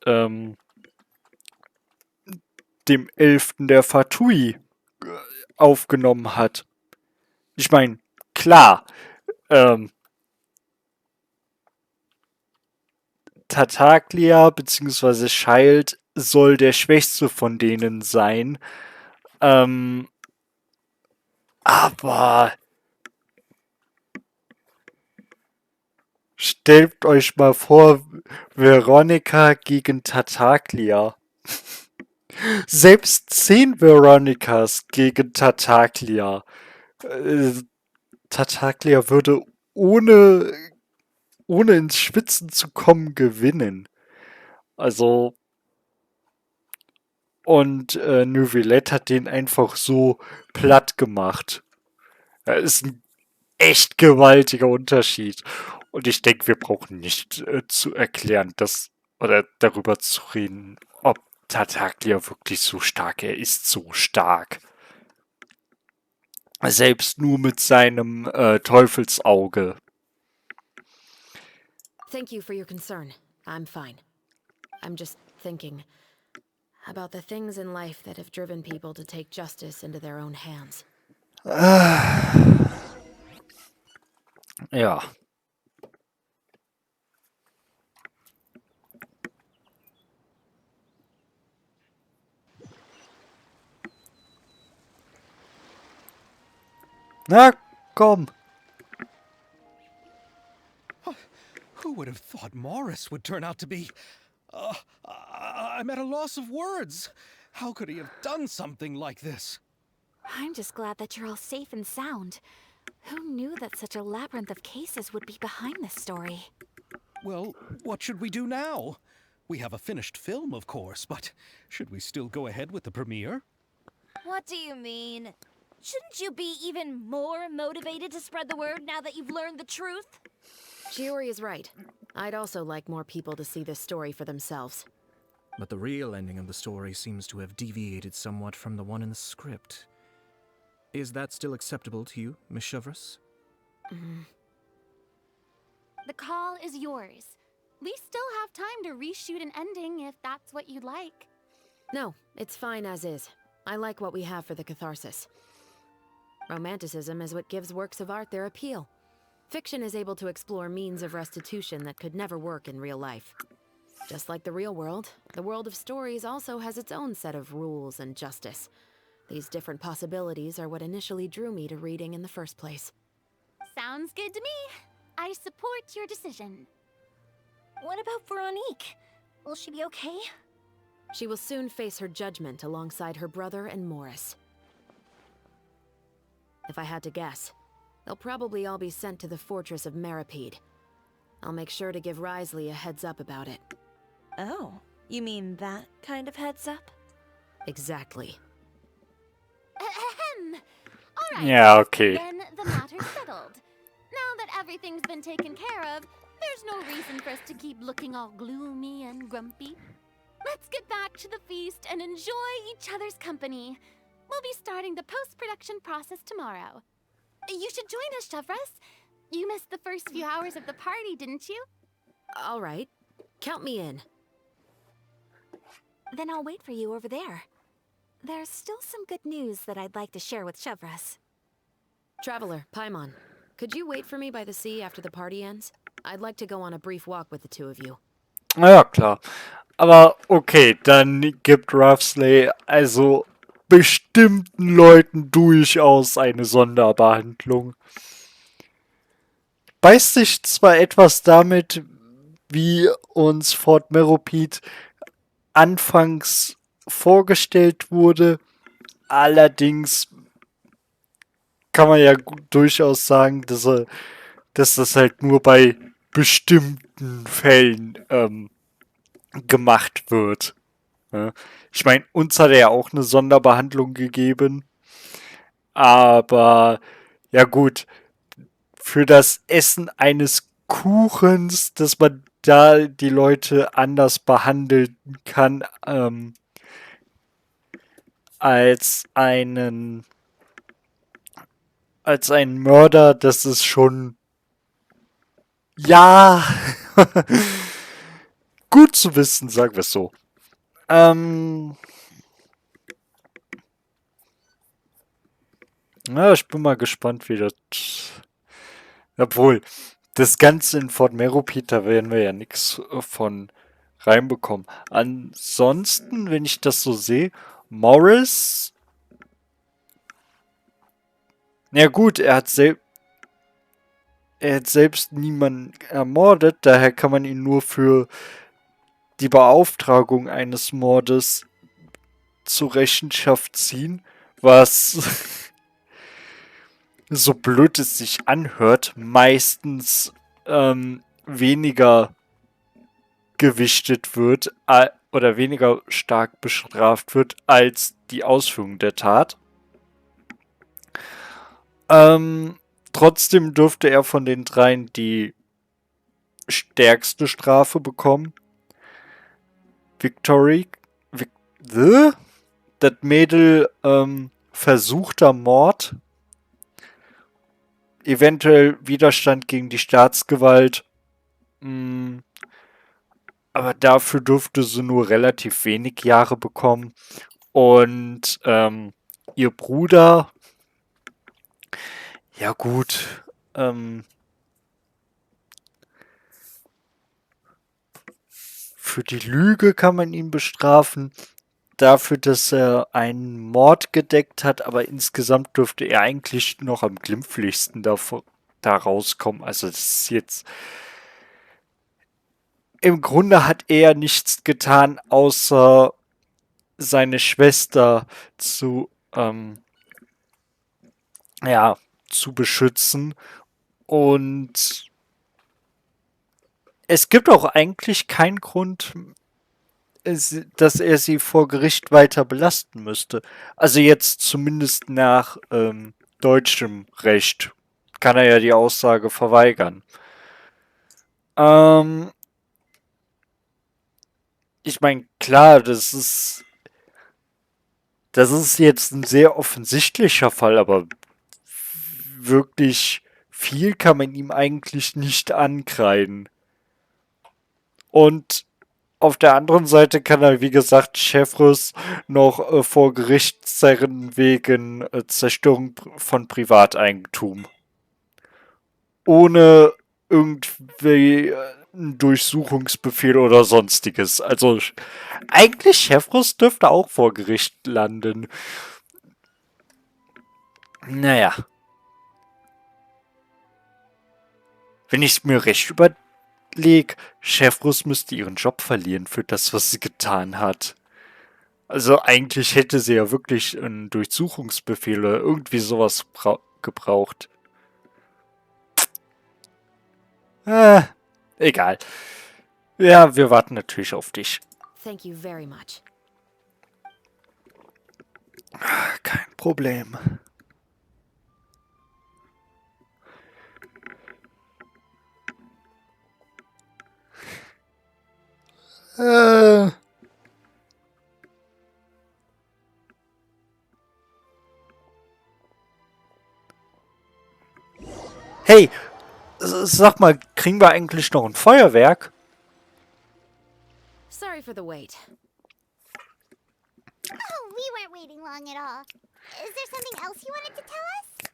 dem Elften der Fatui aufgenommen hat. Ich meine, klar, Tartaglia bzw. Child soll der schwächste von denen sein. Aber stellt euch mal vor, Veronica gegen Tartaglia. Selbst 10 Veronicas gegen Tartaglia. Tartaglia würde ohne ins Schwitzen zu kommen gewinnen. Also und Neuvillette hat den einfach so platt gemacht. Das ist ein echt gewaltiger Unterschied. Und ich denke, wir brauchen nicht zu erklären, dass oder darüber zu reden, ob Tartaglia wirklich so stark, er ist so stark. Selbst nur mit seinem Teufelsauge. Thank you for your concern. I'm fine. I'm just thinking about the things in life that have driven people to take justice into their own hands. Ja. Na, komm. Who would have thought Morris would turn out to be... I'm at a loss of words. How could he have done something like this? I'm just glad that you're all safe and sound. Who knew that such a labyrinth of cases would be behind this story? Well, what should we do now? We have a finished film, of course, but should we still go ahead with the premiere? What do you mean? Shouldn't you be even more motivated to spread the word now that you've learned the truth? Shiori is right. I'd also like more people to see this story for themselves. But the real ending of the story seems to have deviated somewhat from the one in the script. Is that still acceptable to you, Miss Chevreuse? The call is yours. We still have time to reshoot an ending if that's what you'd like. No, it's fine as is. I like what we have for the catharsis. Romanticism is what gives works of art their appeal. Fiction is able to explore means of restitution that could never work in real life. Just like the real world, the world of stories also has its own set of rules and justice. These different possibilities are what initially drew me to reading in the first place. Sounds good to me. I support your decision. What about Veronique? Will she be okay? She will soon face her judgment alongside her brother and Morris. If I had to guess, they'll probably all be sent to the fortress of Meripede. I'll make sure to give Risley a heads up about it. Oh, you mean that kind of heads up? Exactly. Ahem. All right. Ja, okay. Then the matter's settled. Now that everything's been taken care of, there's no reason for us to keep looking all gloomy and grumpy. Let's get back to the feast and enjoy each other's company. We'll be starting the post-production process tomorrow. You should join us, Chevreuse. You missed the first few hours of the party, didn't you? All right. Count me in. Then I'll wait for you over there. There's still some good news that I'd like to share with Chevreuse. Traveler, Paimon, could you wait for me by the sea after the party ends? I'd like to go on a brief walk with the two of you. Ja, klar. Aber okay, dann gibt Ruffsley also bestimmten Leuten durchaus eine Sonderbehandlung. Beißt sich zwar etwas damit, wie uns Fort Meropide anfangs vorgestellt wurde, allerdings kann man ja durchaus sagen, dass das halt nur bei bestimmten Fällen gemacht wird. Ja. Ich meine, uns hat er ja auch eine Sonderbehandlung gegeben, aber ja gut, für das Essen eines Kuchens, dass man da die Leute anders behandeln kann als einen Mörder, das ist schon ja gut zu wissen, sagen wir es so. Ja, ich bin mal gespannt, wie das. Obwohl, das Ganze in Fort Meropide, da werden wir ja nichts von reinbekommen. Ansonsten, wenn ich das so sehe, Morris. Ja gut, er hat selbst niemanden ermordet, daher kann man ihn nur für die Beauftragung eines Mordes zur Rechenschaft ziehen, was so blöd es sich anhört, meistens weniger gewichtet wird oder weniger stark bestraft wird als die Ausführung der Tat. Trotzdem dürfte er von den dreien die stärkste Strafe bekommen. Victory. Das Mädel versuchter Mord. Eventuell Widerstand gegen die Staatsgewalt. Aber dafür durfte sie nur relativ wenig Jahre bekommen. Und ihr Bruder, ja gut, für die Lüge kann man ihn bestrafen. Dafür, dass er einen Mord gedeckt hat, aber insgesamt dürfte er eigentlich noch am glimpflichsten da rauskommen. Also das ist jetzt... Im Grunde hat er nichts getan, außer seine Schwester zu beschützen. Und es gibt auch eigentlich keinen Grund, dass er sie vor Gericht weiter belasten müsste. Also jetzt zumindest nach deutschem Recht kann er ja die Aussage verweigern. Ich meine, klar, das ist jetzt ein sehr offensichtlicher Fall, aber wirklich viel kann man ihm eigentlich nicht ankreiden. Und auf der anderen Seite kann er, wie gesagt, Chefrus noch vor Gericht zerren wegen Zerstörung von Privateigentum. Ohne irgendwie einen Durchsuchungsbefehl oder sonstiges. Also eigentlich Chefrus dürfte auch vor Gericht landen. Naja. Wenn ich es mir recht überlege, Chefrus müsste ihren Job verlieren für das, was sie getan hat. Also eigentlich hätte sie ja wirklich einen Durchsuchungsbefehl oder irgendwie sowas gebraucht. Egal. Ja, wir warten natürlich auf dich. Thank you very much. Kein Problem. Hey, sag mal, kriegen wir eigentlich noch ein Feuerwerk? Sorry for the wait. Oh, we weren't waiting long at all. Is there something else you wanted to tell us?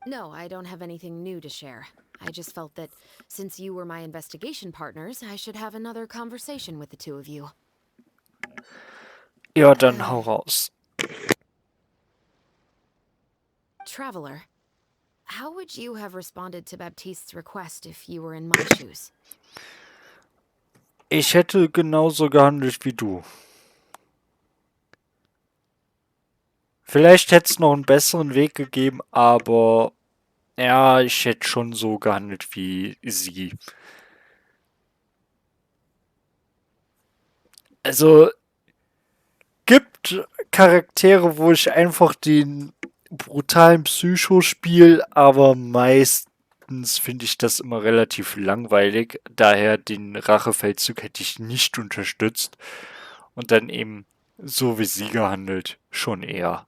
No, I don't have anything new to share. I just felt that since you were my investigation partners, I should have another conversation with the two of you. Ja, dann hau raus. Traveler, how would you have responded to Baptiste's request if you were in my shoes? Ich hätte genauso gehandelt wie du. Vielleicht hätte es noch einen besseren Weg gegeben, aber ja, ich hätte schon so gehandelt wie sie. Also, gibt Charaktere, wo ich einfach den brutalen Psycho spiele, aber meistens finde ich das immer relativ langweilig. Daher den Rachefeldzug hätte ich nicht unterstützt. Und dann eben so wie sie gehandelt, schon eher.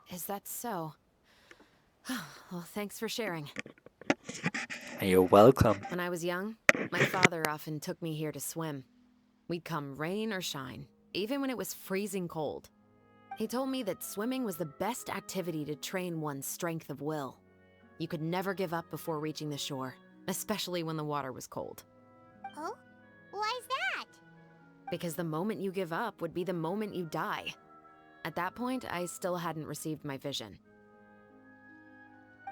Is that so? Well, thanks for sharing. You're welcome. When I was young, my father often took me here to swim. We'd come rain or shine, even when it was freezing cold. He told me that swimming was the best activity to train one's strength of will. You could never give up before reaching the shore, especially when the water was cold. Oh? Why's that? Because the moment you give up would be the moment you die. At that point, I still hadn't received my vision.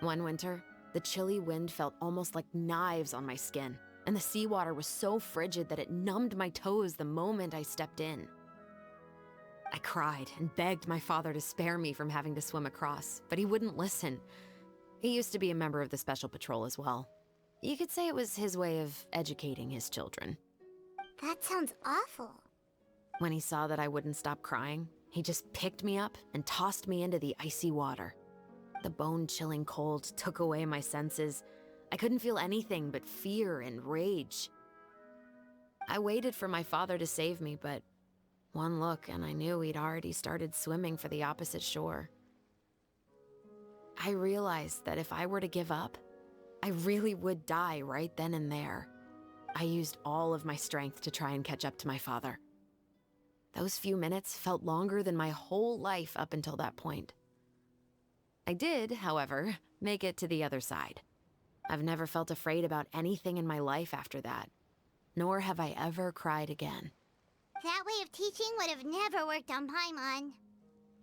One winter, the chilly wind felt almost like knives on my skin, and the seawater was so frigid that it numbed my toes the moment I stepped in. I cried and begged my father to spare me from having to swim across, but he wouldn't listen. He used to be a member of the Special Patrol as well. You could say it was his way of educating his children. That sounds awful. When he saw that I wouldn't stop crying, he just picked me up and tossed me into the icy water. The bone-chilling cold took away my senses. I couldn't feel anything but fear and rage. I waited for my father to save me, but one look and I knew he'd already started swimming for the opposite shore. I realized that if I were to give up, I really would die right then and there. I used all of my strength to try and catch up to my father. Those few minutes felt longer than my whole life up until that point. I did, however, make it to the other side. I've never felt afraid about anything in my life after that, nor have I ever cried again. That way of teaching would have never worked on Paimon.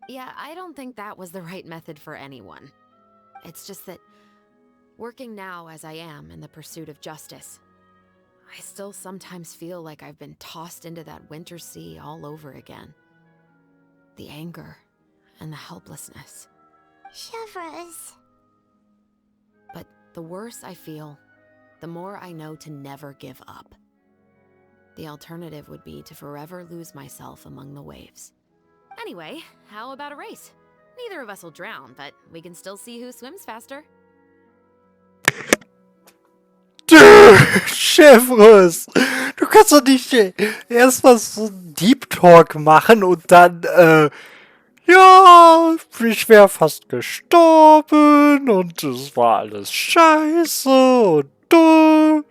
Yeah, I don't think that was the right method for anyone. It's just that, working now as I am in the pursuit of justice, I still sometimes feel like I've been tossed into that winter sea all over again. The anger and the helplessness. Chevreuse. But the worse I feel, the more I know to never give up. The alternative would be to forever lose myself among the waves. Anyway, how about a race? Neither of us will drown, but we can still see who swims faster. Chefres, du kannst doch nicht erst mal so einen Deep Talk machen und dann, ja, ich wäre fast gestorben und es war alles scheiße und dumm.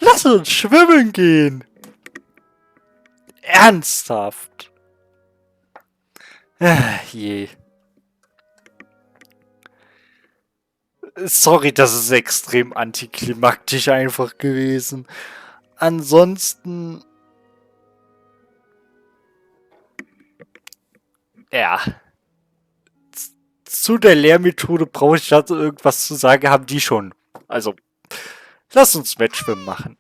Lass uns schwimmen gehen. Ernsthaft. Je. Sorry, das ist extrem antiklimaktisch einfach gewesen. Ansonsten... Ja. Zu der Lehrmethode brauche ich dazu irgendwas zu sagen, haben die schon. Also, lass uns Wettschwimmen machen.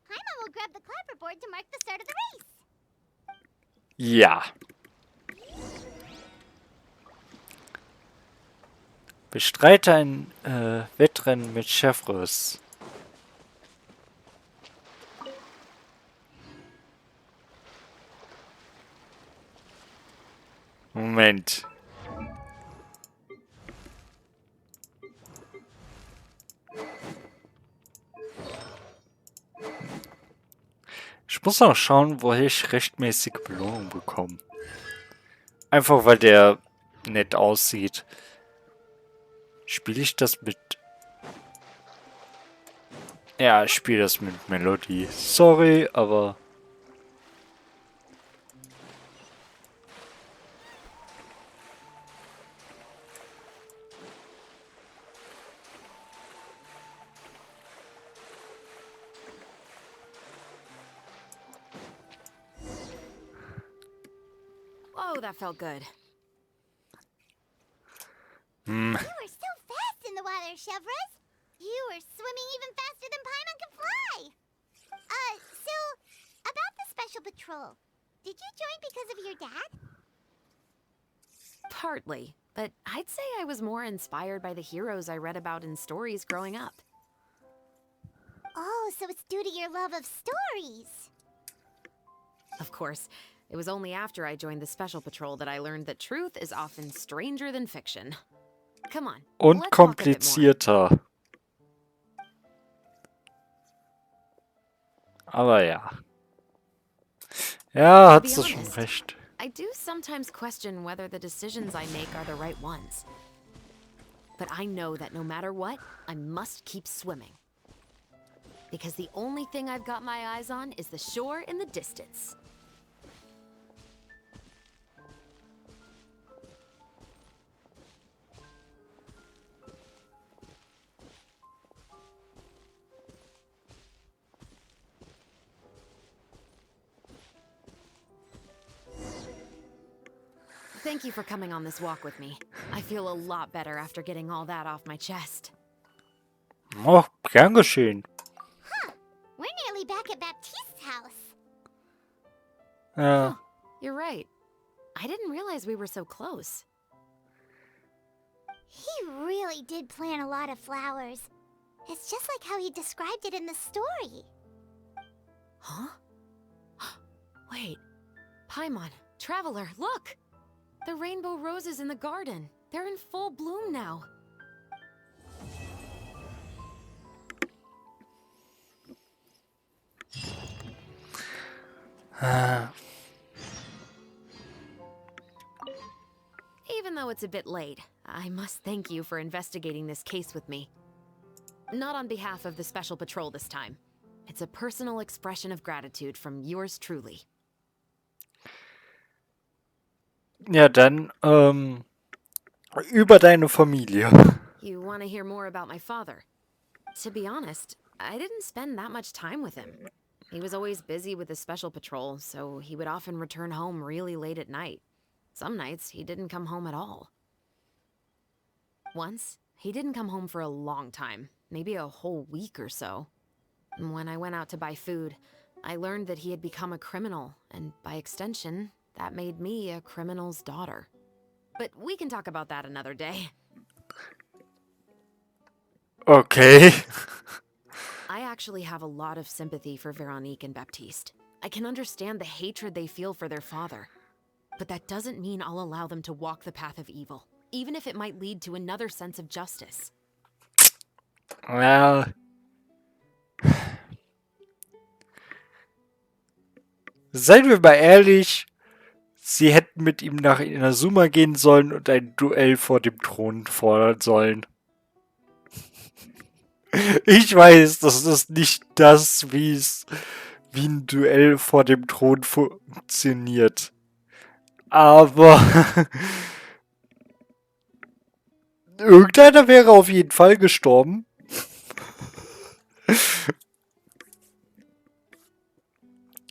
Paimon will grab the clapperboard to mark the start of the race. Ja. Bestreite ein Wettrennen mit Chefres. Moment. Ich muss noch schauen, woher ich rechtmäßige Belohnung bekomme. Einfach weil der nett aussieht. Spiele ich das mit... Ja, ich spiele das mit Melodie. Sorry, aber... Oh, that felt good. Hm. You were so fast in the water, Chevreuse. You were swimming even faster than Paimon could fly. So, about the special patrol. Did you join because of your dad? Partly, but I'd say I was more inspired by the heroes I read about in stories growing up. Oh, so it's due to your love of stories. Of course, it was only after I joined the Special Patrol that I learned that truth is often stranger than fiction. Come on, Und let's talk a bit more. komplizierter. Aber ja. Ja, hat sie schon recht. I do sometimes question whether the decisions I make are the right ones. But I know that no matter what, I must keep swimming. Because the only thing I've got my eyes on is the shore in the distance. Thank you for coming on this walk with me. I feel a lot better after getting all that off my chest. Oh, gern geschehen. Huh. We're nearly back at Baptiste's house. Oh, you're right. I didn't realize we were so close. He really did plant a lot of flowers. It's just like how he described it in the story. Huh? Wait. Paimon, Traveler, look! The rainbow roses in the garden. They're in full bloom now. Even though it's a bit late, I must thank you for investigating this case with me. Not on behalf of the Special Patrol this time. It's a personal expression of gratitude from yours truly. Ja, dann, über deine Familie. You want to hear more about my father? To be honest, I didn't spend that much time with him. He was always busy with the Special Patrol, so he would often return home really late at night. Some nights, he didn't come home at all. Once, he didn't come home for a long time, maybe a whole week or so. When I went out to buy food, I learned that he had become a criminal, and by extension, that made me a criminal's daughter. But we can talk about that another day. Okay. I actually have a lot of sympathy for Veronique and Baptiste. I can understand the hatred they feel for their father. But that doesn't mean I'll allow them to walk the path of evil, even if it might lead to another sense of justice. Ja. Seien wir mal ehrlich, sie hätten mit ihm nach Inazuma gehen sollen und ein Duell vor dem Thron fordern sollen. Ich weiß, das ist nicht das, wie ein Duell vor dem Thron funktioniert. Aber irgendeiner wäre auf jeden Fall gestorben.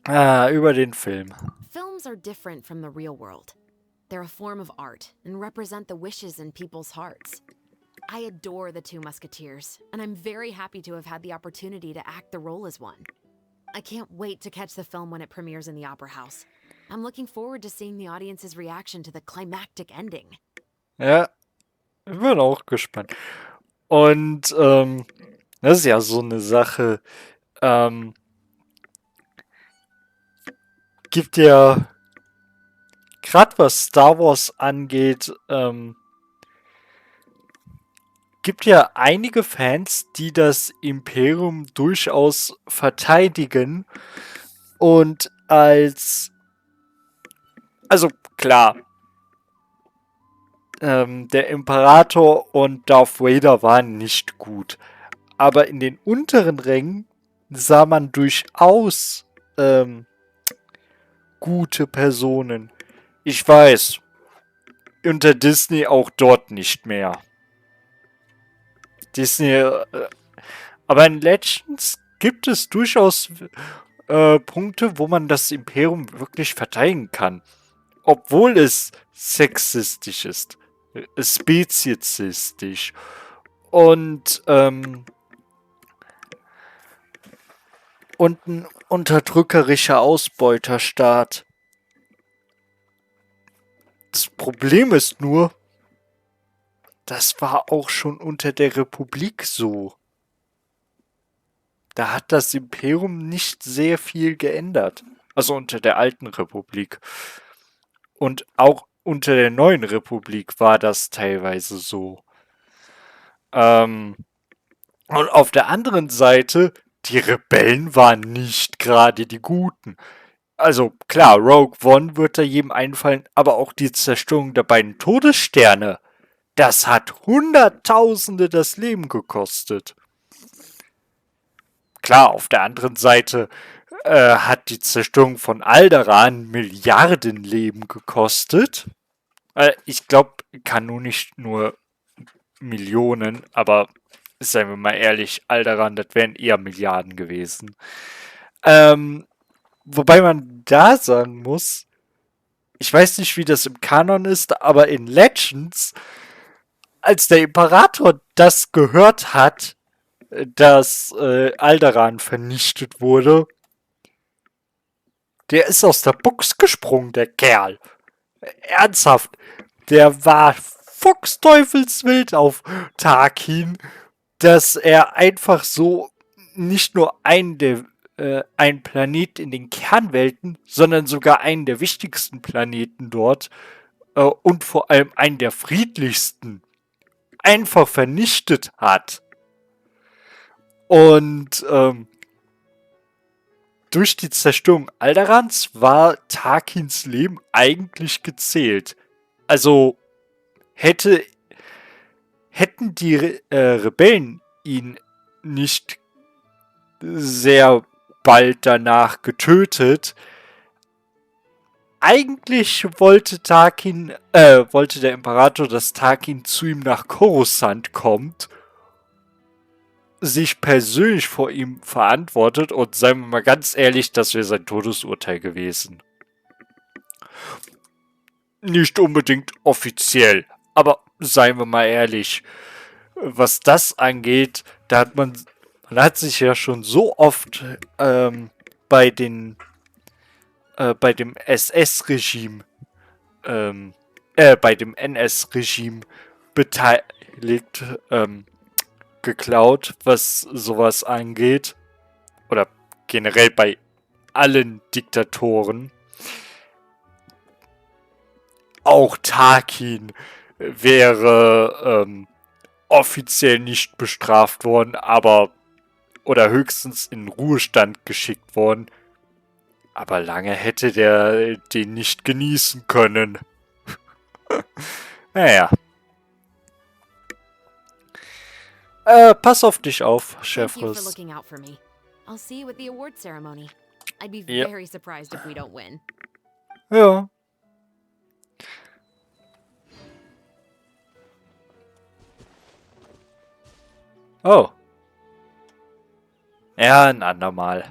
Über den Film. Films are different from the real world. They're a form of art and represent the wishes in people's hearts. I adore the Two Musketeers, and I'm very happy to have had the opportunity to act the role as one. I can't wait to catch the film when it premieres in the Opera House. I'm looking forward to seeing the audience's reaction to the climactic ending. Ja, ich bin auch gespannt. Und das ist ja so eine Sache. Gibt ja, gerade was Star Wars angeht, gibt ja einige Fans, die das Imperium durchaus verteidigen und also klar, der Imperator und Darth Vader waren nicht gut, aber in den unteren Rängen sah man durchaus gute Personen. Ich weiß, unter Disney auch dort nicht mehr. Disney, aber in Legends gibt es durchaus Punkte, wo man das Imperium wirklich verteidigen kann. Obwohl es sexistisch ist, speziesistisch und ein unterdrückerischer Ausbeuterstaat. Das Problem ist nur, das war auch schon unter der Republik so. Da hat das Imperium nicht sehr viel geändert. Also unter der alten Republik. Und auch unter der neuen Republik war das teilweise so. Und auf der anderen Seite, die Rebellen waren nicht gerade die Guten. Also klar, Rogue One wird da jedem einfallen, aber auch die Zerstörung der beiden Todessterne. Das hat Hunderttausende das Leben gekostet. Klar, auf der anderen Seite hat die Zerstörung von Alderaan Milliarden Leben gekostet. Ich glaube, kanonisch nur Millionen, aber seien wir mal ehrlich, Alderaan, das wären eher Milliarden gewesen. Wobei man da sagen muss, ich weiß nicht, wie das im Kanon ist, aber in Legends, als der Imperator das gehört hat, dass Alderaan vernichtet wurde, der ist aus der Box gesprungen, der Kerl. Ernsthaft. Der war fuchsteufelswild auf Tarkin, dass er einfach so nicht nur ein Planet in den Kernwelten, sondern sogar einen der wichtigsten Planeten dort und vor allem einen der friedlichsten einfach vernichtet hat. Und durch die Zerstörung Alderans war Tarkins Leben eigentlich gezählt. Also hätten die Rebellen ihn nicht sehr bald danach getötet. Eigentlich wollte der Imperator, dass Tarkin zu ihm nach Coruscant kommt, sich persönlich vor ihm verantwortet und seien wir mal ganz ehrlich, das wäre sein Todesurteil gewesen. Nicht unbedingt offiziell, aber seien wir mal ehrlich, was das angeht, man hat sich ja schon so oft bei dem SS-Regime, bei dem NS-Regime beteiligt, geklaut, was sowas angeht. Oder generell bei allen Diktatoren. Auch Tarkin wäre offiziell nicht bestraft worden, aber oder höchstens in Ruhestand geschickt worden. Aber lange hätte der den nicht genießen können. Naja. Pass auf dich auf, Thank you for Chefris. looking out for me. I'll see you at the award ceremony. I'd be Yep. very surprised if we don't win. Ja. Oh. Ja, ein andermal.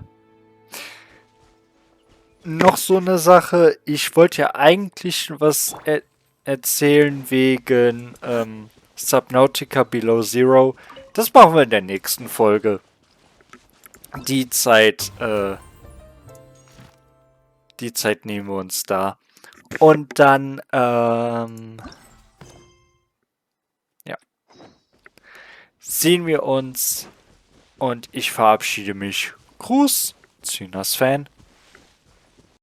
Noch so eine Sache. Ich wollte ja eigentlich was erzählen wegen Subnautica Below Zero. Das machen wir in der nächsten Folge. Die Zeit nehmen wir uns da. Und dann, ja. Sehen wir uns. Und ich verabschiede mich. Gruß, Zynas Fan.